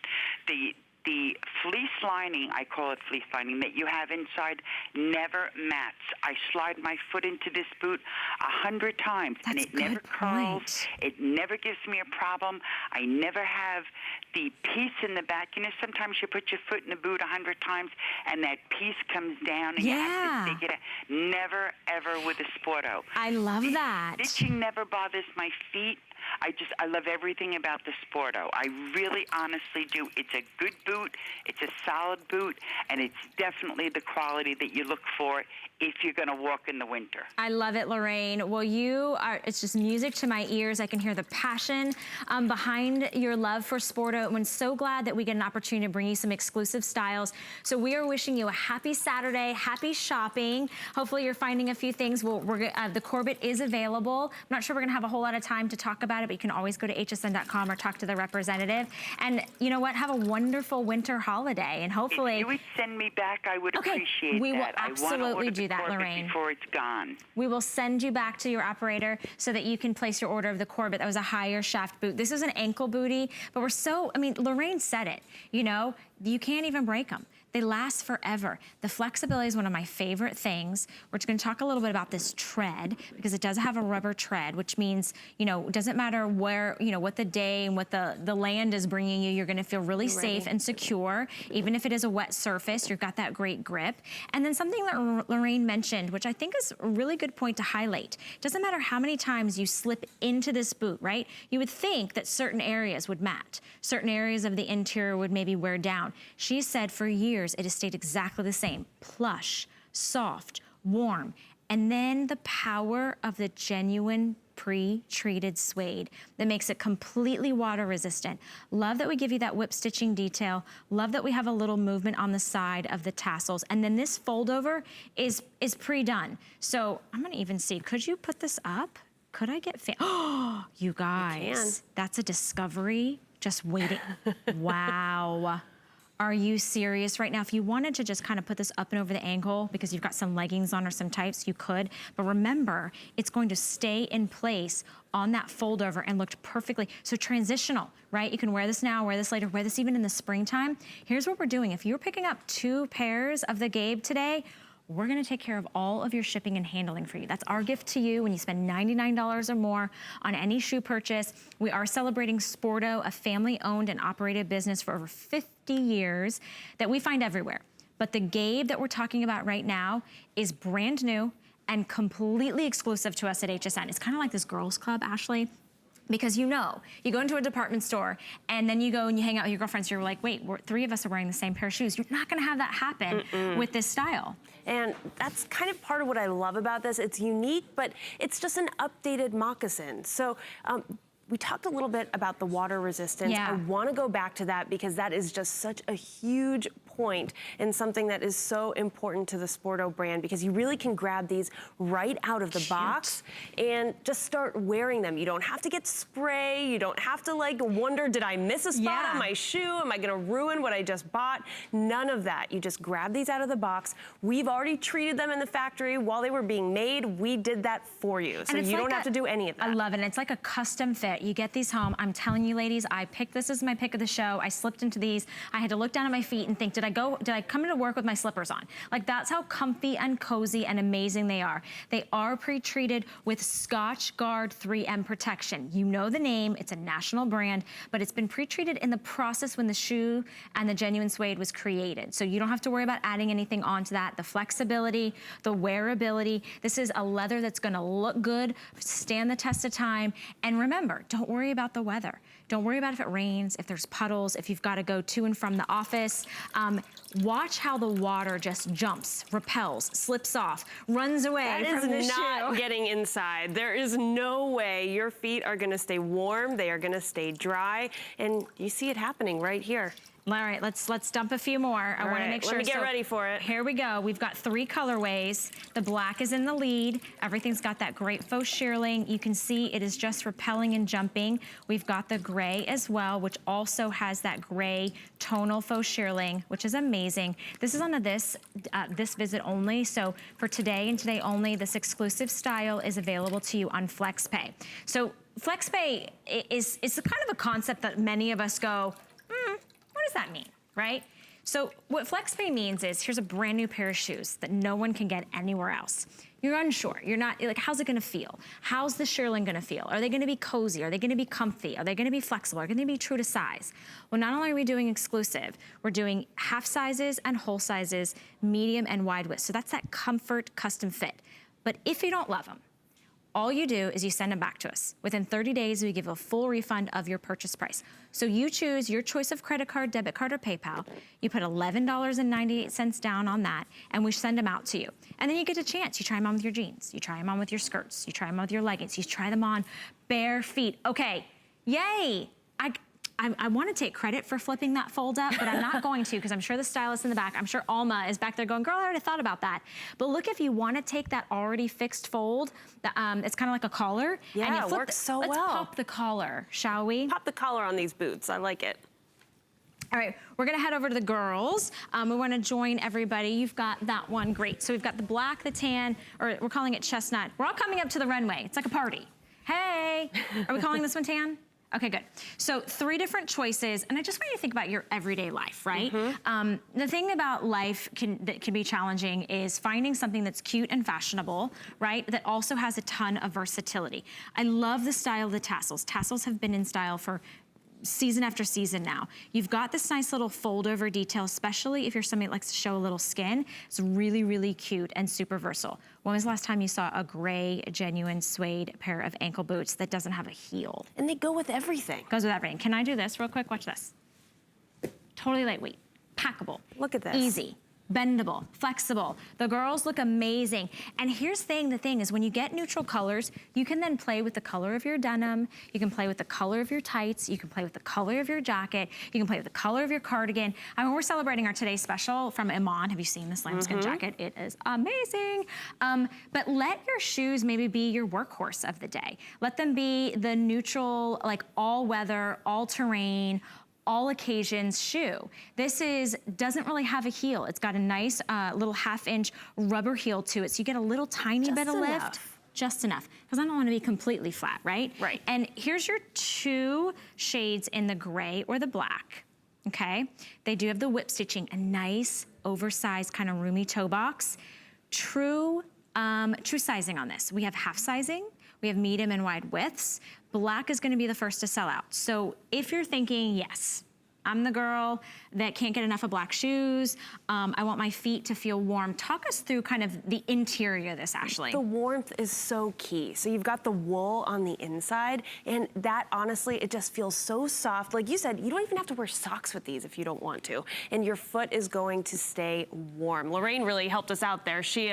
The fleece lining, I call it fleece lining, that you have inside never mats. I slide my foot into this boot 100 times, and it never curls. It never gives me a problem. I never have the piece in the back. You know, sometimes you put your foot in the boot 100 times, and that piece comes down, and you have to dig it out. Never, ever with a Sporto. I love that. Stitching never bothers my feet. I love everything about the Sporto. I really honestly do. It's a good boot, it's a solid boot, and it's definitely the quality that you look for if you're going to walk in the winter. I love it, Lorraine. Well, it's just music to my ears. I can hear the passion behind your love for Sporto. And I'm so glad that we get an opportunity to bring you some exclusive styles. So we are wishing you a happy Saturday, happy shopping. Hopefully you're finding a few things. The Corbett is available. I'm not sure we're going to have a whole lot of time to talk about it, but you can always go to hsn.com or talk to the representative. And you know what? Have a wonderful winter holiday. And hopefully... If you would send me back, I would appreciate we will that. absolutely do that, Lorraine. Before it's gone. We will send you back to your operator so that you can place your order of the Corbett. That was a higher shaft boot. This is an ankle booty, but Lorraine said it, you know, you can't even break them. They last forever. The flexibility is one of my favorite things. We're just gonna talk a little bit about this tread because it does have a rubber tread, which means, you know, it doesn't matter where, you know, what the day and what the land is bringing you, you're gonna feel really safe and secure. Even if it is a wet surface, you've got that great grip. And then something that Lorraine mentioned, which I think is a really good point to highlight. It doesn't matter how many times you slip into this boot, right? You would think that certain areas would mat. Certain areas of the interior would maybe wear down. She said for years, it has stayed exactly the same. Plush, soft, warm. And then the power of the genuine pre-treated suede that makes it completely water resistant. Love that we give you that whip stitching detail. Love that we have a little movement on the side of the tassels. And then this fold over is pre-done. So I'm gonna even see, could you put this up? Could I get, oh, you guys, that's a discovery. Just waiting. Wow. Are you serious right now? If you wanted to just kind of put this up and over the ankle because you've got some leggings on or some tights, you could. But remember, it's going to stay in place on that fold over and looked perfectly. So transitional, right? You can wear this now, wear this later, wear this even in the springtime. Here's what we're doing. If you're picking up 2 pairs of the Gabe today, we're gonna take care of all of your shipping and handling for you. That's our gift to you when you spend $99 or more on any shoe purchase. We are celebrating Sporto, a family-owned and operated business for over 50 years that we find everywhere. But the Gabe that we're talking about right now is brand new and completely exclusive to us at HSN. It's kind of like this girls club, Ashley. Because you know, you go into a department store and then you go and you hang out with your girlfriends, you're like, wait, 3 of us are wearing the same pair of shoes. You're not gonna have that happen with this style. And that's kind of part of what I love about this. It's unique, but it's just an updated moccasin. So we talked a little bit about the water resistance. I wanna go back to that because that is just such a huge point and something that is so important to the Sporto brand because you really can grab these right out of the box and just start wearing them. You don't have to get spray. You don't have to like wonder, did I miss a spot on my shoe? Am I gonna ruin what I just bought? None of that. You just grab these out of the box. We've already treated them in the factory while they were being made. We did that for you. So you don't have to do any of that. I love it. It's like a custom fit. You get these home. I'm telling you, ladies, I picked this as my pick of the show. I slipped into these. I had to look down at my feet and think, did Did I come into work with my slippers on? Like, that's how comfy and cozy and amazing they are. They are pre-treated with Scotch Guard 3M protection. You know the name, it's a national brand, but it's been pre-treated in the process when the shoe and the genuine suede was created. So you don't have to worry about adding anything onto that. The flexibility, the wearability. This is a leather that's gonna look good, stand the test of time. And remember, don't worry about the weather. Don't worry about if it rains, if there's puddles, if you've got to go to and from the office. Watch how the water just jumps, repels, slips off, runs away from the shoe. That is not getting inside. There is no way your feet are gonna stay warm. They are gonna stay dry. And you see it happening right here. All right, let's dump a few more. I want to make sure. Let me get ready for it. Here we go. We've got 3 colorways. The black is in the lead. Everything's got that great faux shearling. You can see it is just repelling and jumping. We've got the gray as well, which also has that gray tonal faux shearling, which is amazing. This is on this visit only. So for today and today only, this exclusive style is available to you on FlexPay. So FlexPay is kind of a concept that many of us go, what does that mean, right? So what FlexPay means is, here's a brand new pair of shoes that no one can get anywhere else. You're unsure, you're not, like, how's it gonna feel? How's the shearling gonna feel? Are they gonna be cozy? Are they gonna be comfy? Are they gonna be flexible? Are they gonna be true to size? Well, not only are we doing exclusive, we're doing half sizes and whole sizes, medium and wide width. So that's that comfort custom fit. But if you don't love them, all you do is you send them back to us. Within 30 days, we give a full refund of your purchase price. So you choose your choice of credit card, debit card, or PayPal. You put $11.98 down on that, and we send them out to you. And then you get a chance. You try them on with your jeans. You try them on with your skirts. You try them on with your leggings. You try them on bare feet. Okay, yay. I want to take credit for flipping that fold up, but I'm not going to, because I'm sure the stylist in the back, I'm sure Alma is back there going, girl, I already thought about that. But look, if you want to take that already fixed fold, it's kind of like a collar. Yeah, and you it flip works so let's well. pop the collar, shall we? Pop the collar on these boots. I like it. All right, we're gonna head over to the girls. We wanna join everybody. You've got that one, great. So we've got the black, the tan, or we're calling it chestnut. We're all coming up to the runway. It's like a party. Hey, are we calling this one tan? Okay, good. So 3 different choices, and I just want you to think about your everyday life, right? The thing about life that can be challenging is finding something that's cute and fashionable, right? That also has a ton of versatility. I love the style of the tassels. Tassels have been in style for season after season now. You've got this nice little fold over detail, especially if you're somebody that likes to show a little skin. It's really, really cute and super versatile. When was the last time you saw a gray, genuine suede pair of ankle boots that doesn't have a heel? And they go with everything. Goes with everything. Can I do this real quick? Watch this. Totally lightweight, packable. Look at this. Easy. Bendable, flexible. The girls look amazing. And here's the thing is when you get neutral colors, you can then play with the color of your denim, you can play with the color of your tights, you can play with the color of your jacket, you can play with the color of your cardigan. I mean, we're celebrating our today's special from Iman. Have you seen this lambskin jacket? It is amazing. But let your shoes maybe be your workhorse of the day. Let them be the neutral, like all weather, all terrain, all occasions shoe. This doesn't really have a heel. It's got a nice little 1/2-inch rubber heel to it, so you get a little tiny bit of lift. Just enough, because I don't want to be completely flat, right? Right. And here's your 2 shades in the gray or the black, okay? They do have the whip stitching, a nice oversized kind of roomy toe box. True sizing on this. We have half sizing, we have medium and wide widths. Black is gonna be the first to sell out. So if you're thinking, yes, I'm the girl that can't get enough of black shoes, I want my feet to feel warm. Talk us through kind of the interior of this, Ashley. The warmth is so key. So you've got the wool on the inside, and that honestly, it just feels so soft. Like you said, you don't even have to wear socks with these if you don't want to, and your foot is going to stay warm. Lorraine really helped us out there. She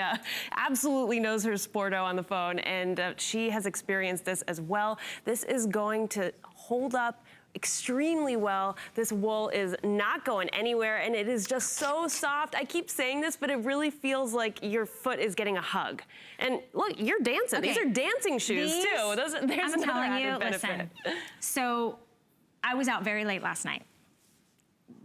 absolutely knows her Sporto on the phone, and she has experienced this as well. This is going to hold up extremely well. This wool is not going anywhere, and it is just so soft. I keep saying this, but it really feels like your foot is getting a hug. And look, you're dancing. Okay. These are dancing shoes too. There's I'm another telling you, added benefit. listen. So I was out very late last night.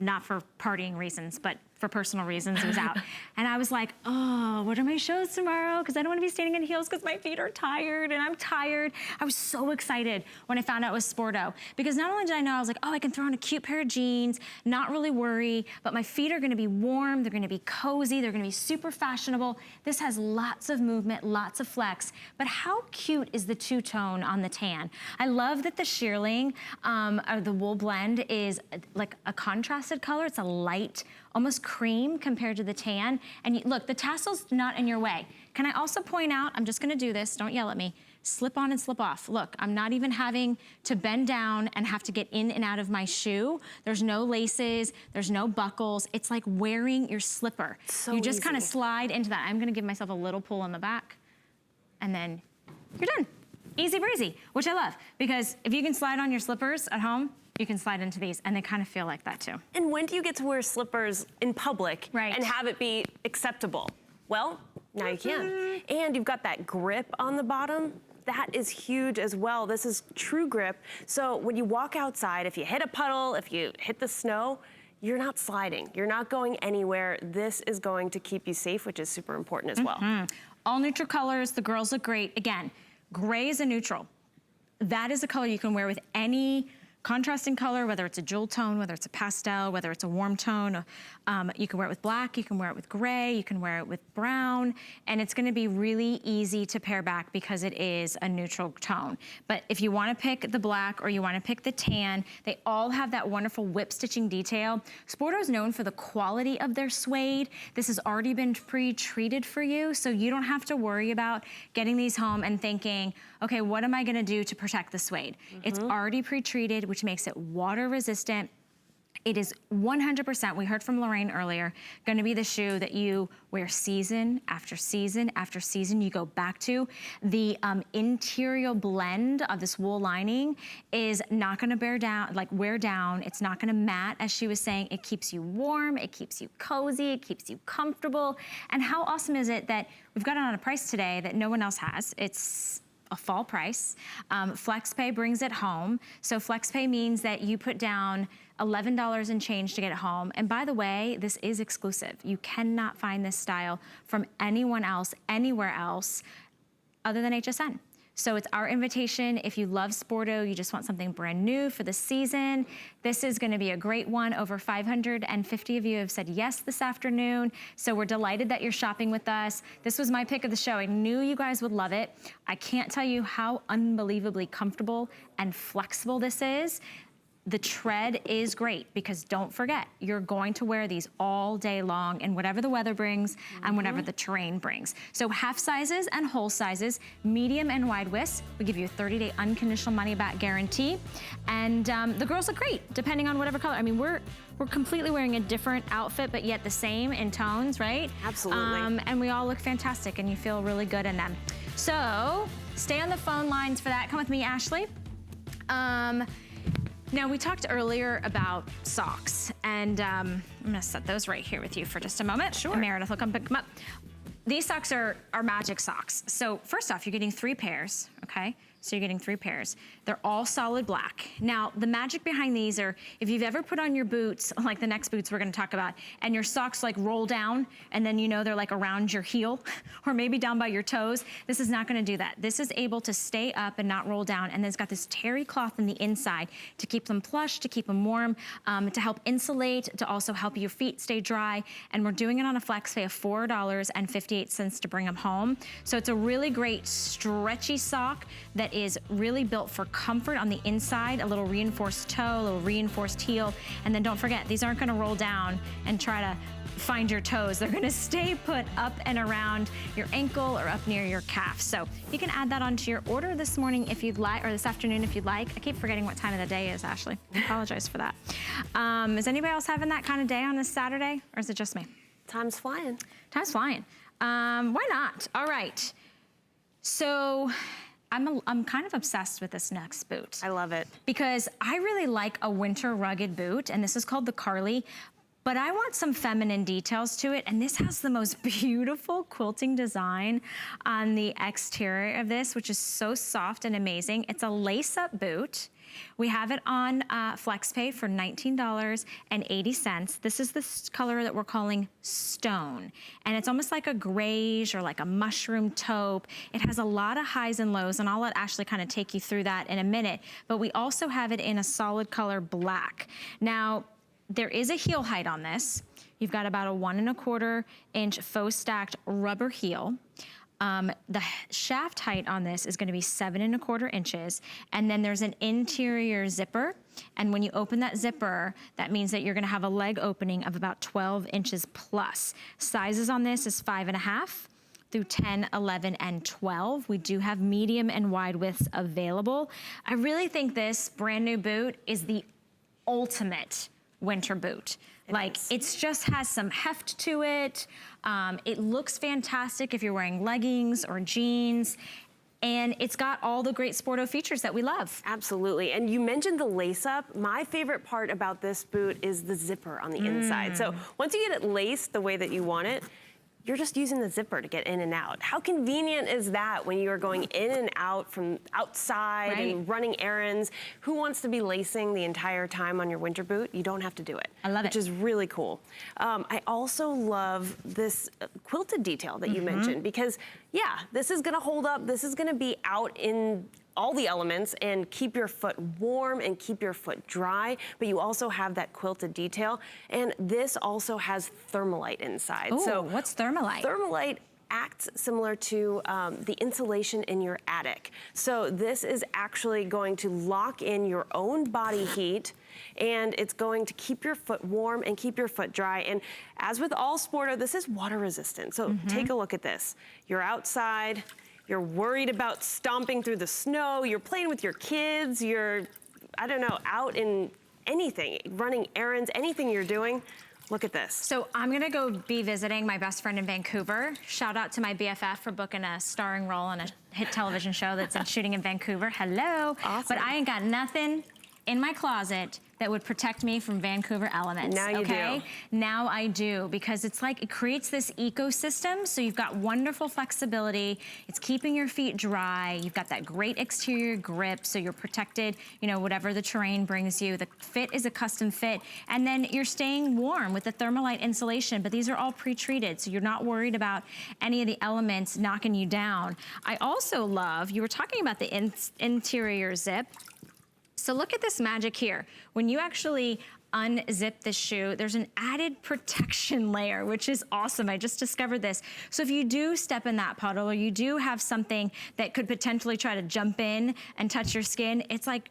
not for partying reasons, but for personal reasons, it was out. And I was like, oh, what are my shows tomorrow? Because I don't want to be standing in heels because my feet are tired and I'm tired. I was so excited when I found out it was Sporto, because not only did I know, I was like, oh, I can throw on a cute pair of jeans, not really worry, but my feet are gonna be warm, they're gonna be cozy, they're gonna be super fashionable. This has lots of movement, lots of flex, but how cute is the two-tone on the tan? I love that the shearling, or the wool blend is like a contrasted color. It's a light, almost cream compared to the tan. And look, the tassel's not in your way. Can I also point out, I'm just gonna do this, don't yell at me, slip on and slip off. Look, I'm not even having to bend down and have to get in and out of my shoe. There's no laces, there's no buckles. It's like wearing your slipper. So you just easy. kind of slide into that. I'm gonna give myself a little pull on the back, and then you're done. Easy breezy, which I love, because if you can slide on your slippers at home, you can slide into these, and they kind of feel like that too. And when do you get to wear slippers in public and have it be acceptable? Well, now you can. And you've got that grip on the bottom. That is huge as well. This is true grip. So when you walk outside, if you hit a puddle, if you hit the snow, you're not sliding. You're not going anywhere. This is going to keep you safe, which is super important as well. All neutral colors. The girls look great. Again, gray is a neutral. That is a color you can wear with any contrasting color, whether it's a jewel tone, whether it's a pastel, whether it's a warm tone. You can wear it with black, you can wear it with gray, you can wear it with brown, and it's gonna be really easy to pair back because it is a neutral tone. But if you wanna pick the black or you wanna pick the tan, they all have that wonderful whip stitching detail. Sporto is known for the quality of their suede. This has already been pre-treated for you, so you don't have to worry about getting these home and thinking, okay, what am I gonna do to protect the suede? It's already pre-treated, which makes it water resistant. It is 100%, we heard from Lorraine earlier, gonna be the shoe that you wear season after season after season. You go back to. The interior blend of this wool lining is not gonna wear down. It's not gonna mat, as she was saying. It keeps you warm, it keeps you cozy, it keeps you comfortable. And how awesome is it that we've got it on a price today that no one else has. It's a fall price. Flexpay brings it home. So Flexpay means that you put down $11 and change to get it home. And by the way, this is exclusive. You cannot find this style from anyone else, anywhere else, other than HSN. So it's our invitation. If you love Sporto, you just want something brand new for the season, this is gonna be a great one. Over 550 of you have said yes this afternoon. So we're delighted that you're shopping with us. This was my pick of the show. I knew you guys would love it. I can't tell you how unbelievably comfortable and flexible this is. The tread is great because don't forget, you're going to wear these all day long and whatever the weather brings and whatever the terrain brings. So half sizes and whole sizes, medium and wide widths. We give you a 30-day unconditional money back guarantee. And the girls look great depending on whatever color. I mean, we're completely wearing a different outfit, but yet the same in tones, right? Absolutely. And we all look fantastic and you feel really good in them. So stay on the phone lines for that. Come with me, Ashley. Now, we talked earlier about socks, and I'm gonna set those right here with you for just a moment. Sure. And Meredith will come pick them up. These socks are magic socks. So first off, you're getting 3 pairs, okay? So you're getting 3 pairs. They're all solid black. Now, the magic behind these are, if you've ever put on your boots, like the next boots we're gonna talk about, and your socks like roll down, and then you know they're like around your heel, or maybe down by your toes, this is not gonna do that. This is able to stay up and not roll down, and then it's got this terry cloth in the inside to keep them plush, to keep them warm, to help insulate, to also help your feet stay dry, and we're doing it on a Flexpay of $4.58 to bring them home. So it's a really great stretchy sock that is really built for comfort on the inside, a little reinforced toe, a little reinforced heel, and then don't forget, these aren't gonna roll down and try to find your toes. They're gonna stay put up and around your ankle or up near your calf. So you can add that onto your order this morning if you'd like, or this afternoon if you'd like. I keep forgetting what time of the day is, Ashley. I apologize for that. Is anybody else having that kind of day on this Saturday, or is it just me? Time's flying. Time's flying. Why not? All right. So I'm kind of obsessed with this next boot. I love it. Because I really like a winter rugged boot, and this is called the Carly, but I want some feminine details to it, and this has the most beautiful quilting design on the exterior of this, which is so soft and amazing. It's a lace-up boot. We have it on Flexpay for $19.80. This is the color that we're calling Stone. And it's almost like a grayish or like a mushroom taupe. It has a lot of highs and lows, and I'll let Ashley kind of take you through that in a minute. But we also have it in a solid color black. Now, there is a heel height on this. You've got about a 1 1/4 inch faux stacked rubber heel. The shaft height on this is going to be 7 1/4 inches, and then there's an interior zipper, and when you open that zipper, that means that you're going to have a leg opening of about 12 inches plus. Sizes on this is 5.5 through 10, 11, and 12. We do have medium and wide widths available. I really think this brand new boot is the ultimate winter boot. It just has some heft to it. It looks fantastic if you're wearing leggings or jeans. And it's got all the great Sporto features that we love. Absolutely. And you mentioned the lace up. My favorite part about this boot is the zipper on the inside. So once you get it laced the way that you want it, you're just using the zipper to get in and out. How convenient is that when you are going in and out from outside and running errands? Who wants to be lacing the entire time on your winter boot? You don't have to do it. I love it. Which is really cool. I also love this quilted detail that you mentioned because, yeah, this is gonna hold up. This is gonna be out in all the elements and keep your foot warm and keep your foot dry, but you also have that quilted detail. And this also has Thermalite inside. Ooh, so what's Thermalite? Thermalite acts similar to the insulation in your attic. So this is actually going to lock in your own body heat, and it's going to keep your foot warm and keep your foot dry. And as with all Sporto, this is water resistant. So take a look at this. You're outside, you're worried about stomping through the snow, you're playing with your kids, you're, I don't know, out in anything, running errands, anything you're doing, look at this. So I'm gonna go be visiting my best friend in Vancouver. Shout out to my BFF for booking a starring role in a hit television show that's shooting in Vancouver. Hello. Awesome. But I ain't got nothing in my closet that would protect me from Vancouver elements. Now you do. Now I do, because it's like it creates this ecosystem. So you've got wonderful flexibility. It's keeping your feet dry. You've got that great exterior grip, so you're protected, you know, whatever the terrain brings you. The fit is a custom fit. And then you're staying warm with the Thermalite insulation, but these are all pre-treated, so you're not worried about any of the elements knocking you down. I also love, you were talking about the interior zip. So look at this magic here. When you actually unzip the shoe, there's an added protection layer, which is awesome. I just discovered this. So if you do step in that puddle, or you do have something that could potentially try to jump in and touch your skin, it's like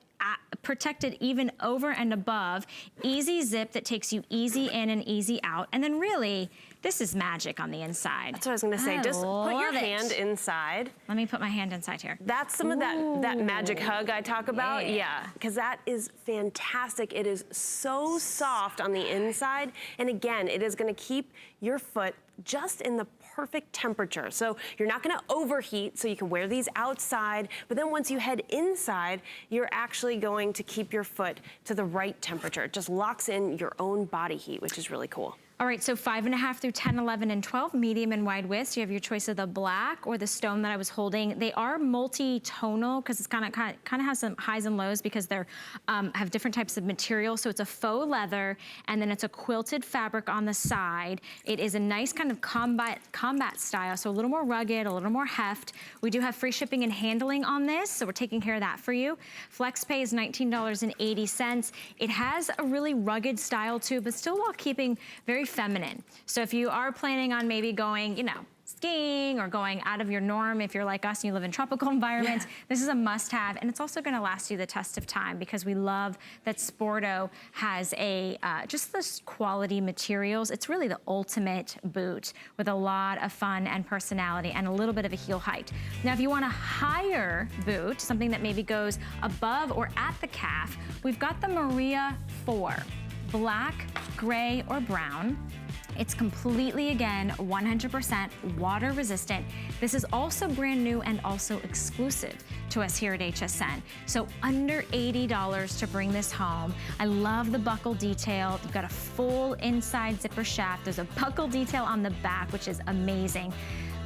protected even over and above. Easy zip that takes you easy in and easy out. And then really, this is magic on the inside. That's what I was gonna say. Just put your hand inside. Let me put my hand inside here. That's some of that magic hug I talk about. Yeah, because that is fantastic. It is so soft on the inside. And again, it is gonna keep your foot just in the perfect temperature. So you're not gonna overheat, so you can wear these outside, but then once you head inside, you're actually going to keep your foot to the right temperature. It just locks in your own body heat, which is really cool. All right, so 5.5 through 10, 11, and 12, medium and wide widths. You have your choice of the black or the stone that I was holding. They are multi-tonal because it's kind of has some highs and lows because they're have different types of material. So it's a faux leather, and then it's a quilted fabric on the side. It is a nice kind of combat style, so a little more rugged, a little more heft. We do have free shipping and handling on this, so we're taking care of that for you. Flexpay is $19.80. It has a really rugged style too, but still while keeping very feminine. So if you are planning on maybe going, you know, skiing or going out of your norm, if you're like us and you live in tropical environments, this is a must-have, and it's also going to last you the test of time because we love that Sporto has a just this quality materials. It's really the ultimate boot with a lot of fun and personality and a little bit of a heel height. Now, if you want a higher boot, something that maybe goes above or at the calf, we've got the Morea 4. Black, gray, or brown. It's completely, again, 100% water resistant. This is also brand new and also exclusive to us here at HSN. So under $80 to bring this home. I love the buckle detail. You've got a full inside zipper shaft. There's a buckle detail on the back, which is amazing.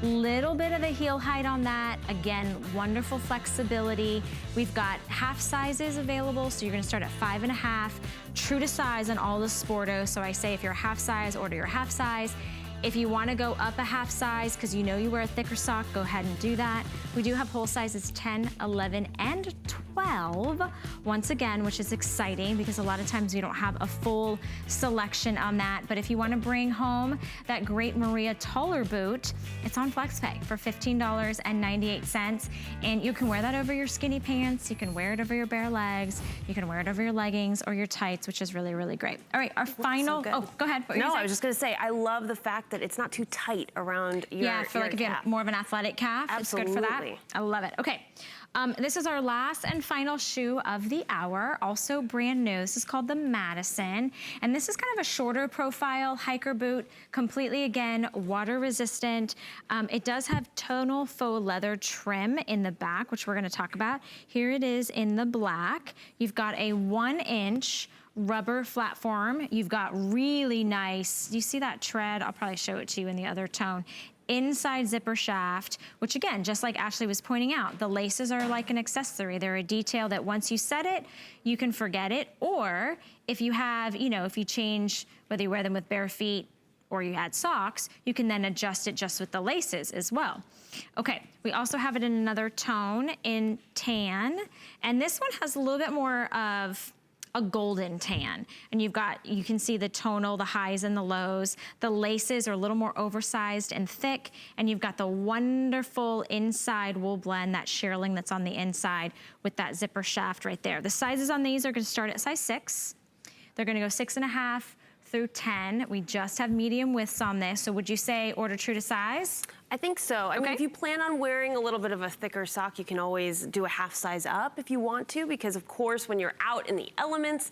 Little bit of a heel height on that. Again, wonderful flexibility. We've got half sizes available, so you're gonna start at 5.5, true to size on all the Sporto. So I say if you're half size, order your half size. If you wanna go up a half size, because you know you wear a thicker sock, go ahead and do that. We do have whole sizes 10, 11, and 12, once again, which is exciting because a lot of times we don't have a full selection on that. But if you wanna bring home that great Morea taller boot, it's on FlexPay for $15.98. And you can wear that over your skinny pants, you can wear it over your bare legs, you can wear it over your leggings or your tights, which is really, really great. All right, our final, so oh, go ahead. No, I was just gonna say, I love the fact that it's not too tight around your Yeah, for like if you have more of an athletic calf, Absolutely. it's good for that. I love it. Okay, this is our last and final shoe of the hour, also brand new. This is called the Madison, and this is kind of a shorter profile hiker boot, completely, again, water resistant. It does have tonal faux leather trim in the back, which we're gonna talk about. Here it is in the black. You've got a 1-inch rubber platform. You've got really nice, you see that tread? I'll probably show it to you in the other tone. Inside zipper shaft, which again, just like Ashley was pointing out, the laces are like an accessory. They're a detail that once you set it, you can forget it. Or if you have, you know, if you change, whether you wear them with bare feet or you add socks, you can then adjust it just with the laces as well. Okay, we also have it in another tone in tan. And this one has a little bit more of a golden tan. And you can see the tonal, the highs and the lows. The laces are a little more oversized and thick, and you've got the wonderful inside wool blend, that shearling that's on the inside with that zipper shaft right there. The sizes on these are gonna start at size 6. They're gonna go 6.5 through 10. We just have medium widths on this, so would you say order true to size? I think so. I mean, if you plan on wearing a little bit of a thicker sock, you can always do a half size up if you want to, because of course, when you're out in the elements,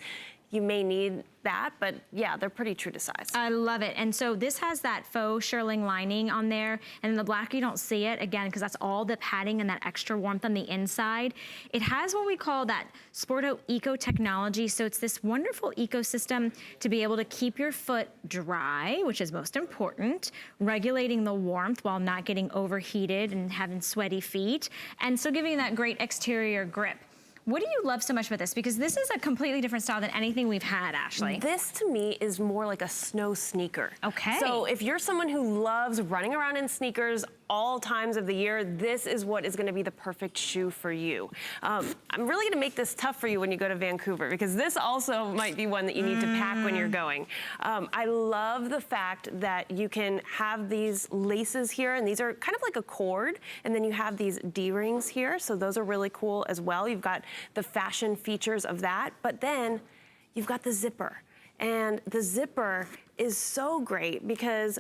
you may need that, but yeah, they're pretty true to size. I love it. And so this has that faux shearling lining on there, and in the black you don't see it, again, because that's all the padding and that extra warmth on the inside. It has what we call that Sporto Eco technology, so it's this wonderful ecosystem to be able to keep your foot dry, which is most important, regulating the warmth while not getting overheated and having sweaty feet, and so giving you that great exterior grip. What do you love so much about this? Because this is a completely different style than anything we've had, Ashley. This to me is more like a snow sneaker. Okay. So if you're someone who loves running around in sneakers all times of the year, this is what is gonna be the perfect shoe for you. I'm really gonna make this tough for you when you go to Vancouver, because this also might be one that you need to pack when you're going. I love the fact that you can have these laces here, and these are kind of like a cord, and then you have these D-rings here, so those are really cool as well. You've got the fashion features of that, but then you've got the zipper. And the zipper is so great because,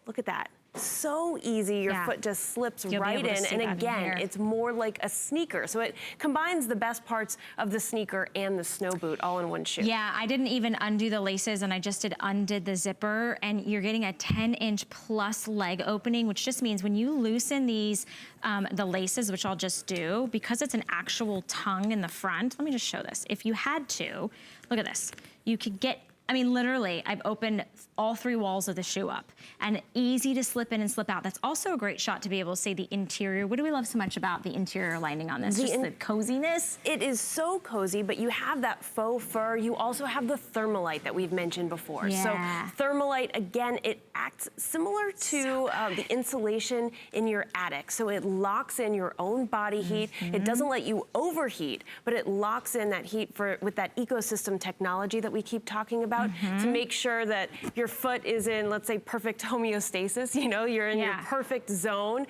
look at that. So easy, your foot just slips right in, and again, it's more like a sneaker. So it combines the best parts of the sneaker and the snow boot all in one shoe. Yeah, I didn't even undo the laces, and I just undid the zipper, and you're getting a 10-inch plus leg opening, which just means when you loosen these, the laces, which I'll just do, because it's an actual tongue in the front, let me just show this. If you had to, look at this. You could get, I mean, literally, I've opened all 3 walls of the shoe up, and easy to slip in and slip out. That's also a great shot to be able to see the interior. What do we love so much about the interior lining on this? Just the coziness? It is so cozy, but you have that faux fur. You also have the thermalite that we've mentioned before. Yeah. So thermalite, again, it acts similar to the insulation in your attic. So it locks in your own body heat. It doesn't let you overheat, but it locks in that heat with that ecosystem technology that we keep talking about. To make sure that your foot is in, let's say, perfect homeostasis, you know, you're in your perfect zone,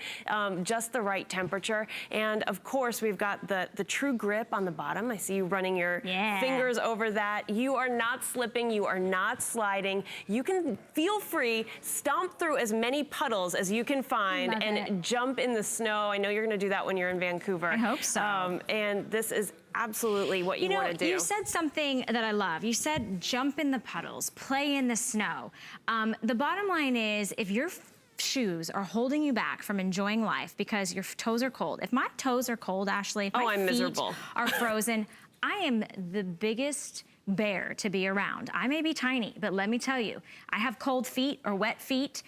just the right temperature. And of course, we've got the true grip on the bottom. I see you running your fingers over that. You are not slipping, you are not sliding. You can feel free, stomp through as many puddles as you can find and jump in the snow. I know you're gonna do that when you're in Vancouver. I hope so. And this is absolutely what you want to do. You said something that I love. You said jump in the puddles, play in the snow. The bottom line is, if your shoes are holding you back from enjoying life because your toes are cold. If my toes are cold, Ashley, if my feet miserable. are frozen, I am the biggest bear to be around. I may be tiny, but let me tell you, I have cold feet or wet feet,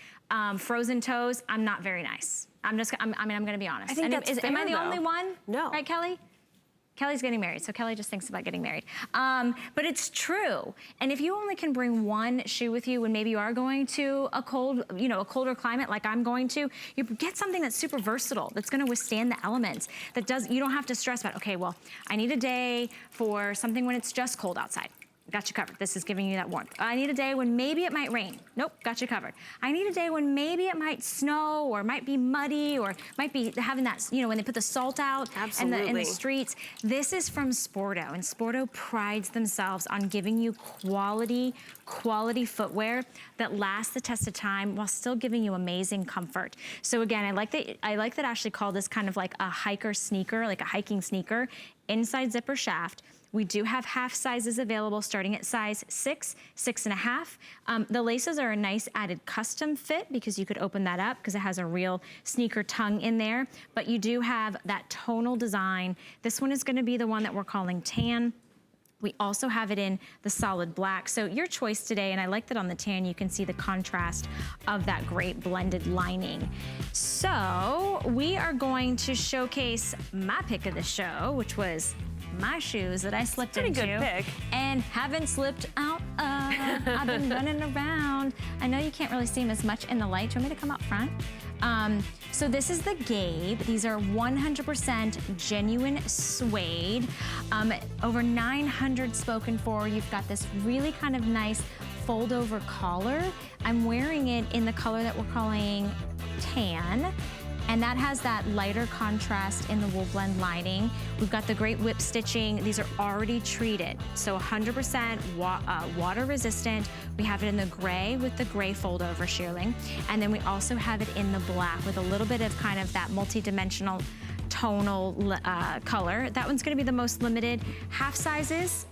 frozen toes. I'm not very nice. I'm gonna be honest. I think that's fair, am I the though. only one? No. Right, Kelly? Kelly's getting married, so Kelly just thinks about getting married. But it's true. And if you only can bring one shoe with you when maybe you are going to a cold, a colder climate like I'm going to, you get something that's super versatile, that's gonna withstand the elements, you don't have to stress about, okay, well, I need a day for something when it's just cold outside. Got you covered. This is giving you that warmth. I need a day when maybe it might rain. Nope, got you covered. I need a day when maybe it might snow or might be muddy or might be having that, when they put the salt out in the streets. This is from Sporto, and Sporto prides themselves on giving you quality footwear that lasts the test of time while still giving you amazing comfort. So again, I like that Ashley called this kind of like a hiker sneaker, like a hiking sneaker, inside zipper shaft. We do have half sizes available starting at size 6, 6.5. The laces are a nice added custom fit because you could open that up because it has a real sneaker tongue in there. But you do have that tonal design. This one is gonna be the one that we're calling tan. We also have it in the solid black. So your choice today, and I like that on the tan, you can see the contrast of that great blended lining. So we are going to showcase my pick of the show, which was my shoes that I slipped into. Pretty good pick. And haven't slipped out of. I've been running around. I know you can't really see them as much in the light. Do you want me to come up front? So this is the Gabe. These are 100% genuine suede. Over 900 spoken for. You've got this really kind of nice fold over collar. I'm wearing it in the color that we're calling tan. And that has that lighter contrast in the wool blend lining. We've got the great whip stitching. These are already treated, so 100% water resistant. We have it in the gray with the gray fold over shearling. And then we also have it in the black with a little bit of kind of that multi-dimensional tonal color. That one's gonna be the most limited. Half sizes,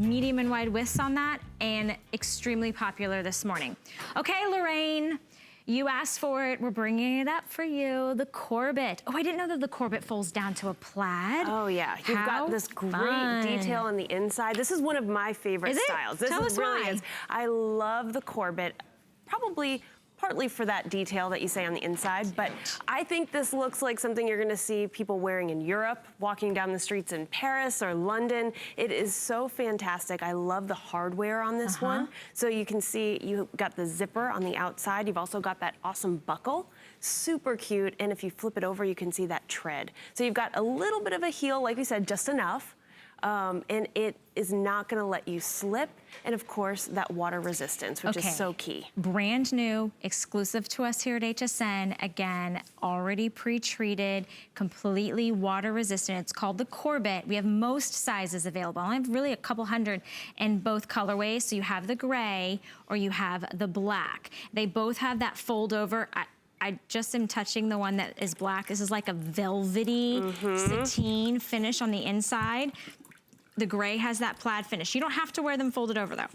medium and wide widths on that, and extremely popular this morning. Okay, Lorraine. You asked for it, we're bringing it up for you. The Corbett. Oh, I didn't know that the Corbett folds down to a plaid. Oh yeah, you've got this great detail on the inside. This is one of my favorite styles. This Tell us really why. is. I love the Corbett, probably partly for that detail that you say on the inside, but I think this looks like something you're gonna see people wearing in Europe, walking down the streets in Paris or London. It is so fantastic. I love the hardware on this one. So you can see you got the zipper on the outside. You've also got that awesome buckle. Super cute, and if you flip it over, you can see that tread. So you've got a little bit of a heel, like we said, just enough. And it is not gonna let you slip. And of course, that water resistance, which is so key. Brand new, exclusive to us here at HSN. Again, already pre-treated, completely water resistant. It's called the Corbett. We have most sizes available. I have really a couple hundred in both colorways. So you have the gray or you have the black. They both have that fold over. I just am touching the one that is black. This is like a velvety sateen finish on the inside. The gray has that plaid finish. You don't have to wear them folded over though.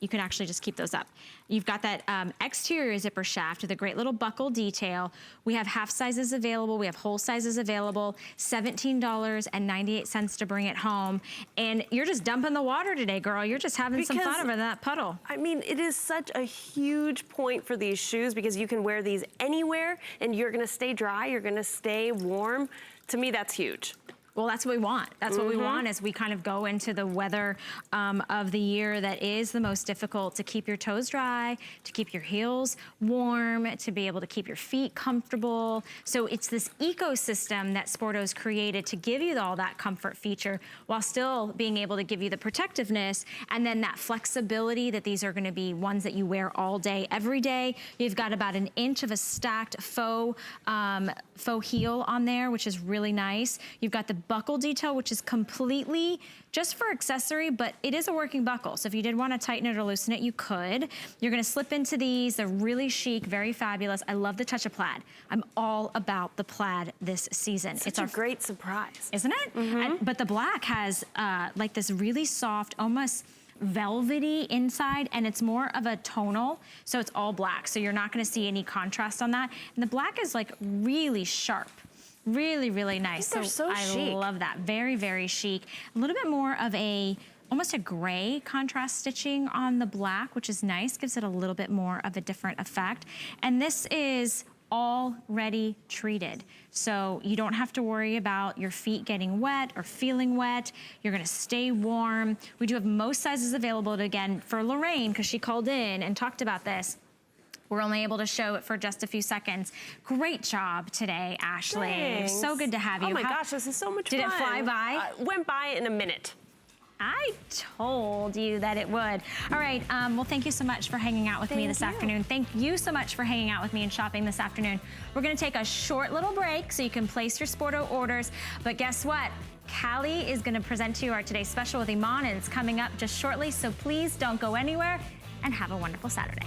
You can actually just keep those up. You've got that exterior zipper shaft with a great little buckle detail. We have half sizes available. We have whole sizes available. $17.98 to bring it home. And you're just dumping the water today, girl. You're just having some fun over that puddle. I mean, it is such a huge point for these shoes because you can wear these anywhere and you're gonna stay dry, you're gonna stay warm. To me, that's huge. Well, that's what we want. That's what we want as we kind of go into the weather of the year that is the most difficult, to keep your toes dry, to keep your heels warm, to be able to keep your feet comfortable. So it's this ecosystem that Sporto's created to give you all that comfort feature while still being able to give you the protectiveness and then that flexibility that these are gonna be ones that you wear all day, every day. You've got about an inch of a stacked faux heel on there, which is really nice. You've got the buckle detail, which is completely just for accessory, but it is a working buckle. So if you did want to tighten it or loosen it, you could. You're gonna slip into these. They're really chic, very fabulous. I love the touch of plaid. I'm all about the plaid this season. It's a great surprise. Isn't it? But the black has like this really soft, almost velvety inside, and it's more of a tonal, so it's all black. So you're not gonna see any contrast on that. And the black is like really sharp. Really, really nice. They're so chic. I love that. Very, very chic. A little bit more of almost a gray contrast stitching on the black, which is nice. Gives it a little bit more of a different effect. And this is already treated. So you don't have to worry about your feet getting wet or feeling wet. You're gonna stay warm. We do have most sizes available. Again, for Lorraine, because she called in and talked about this, we're only able to show it for just a few seconds. Great job today, Ashley. Thanks. So good to have you. Oh my gosh, this is so much fun. Did it fly by? Went by in a minute. I told you that it would. All right, well, thank you so much for hanging out with me this afternoon. Thank you so much for hanging out with me and shopping this afternoon. We're gonna take a short little break so you can place your Sporto orders, but guess what? Callie is gonna present to you our today's special with Iman, and it's coming up just shortly, so please don't go anywhere, and have a wonderful Saturday.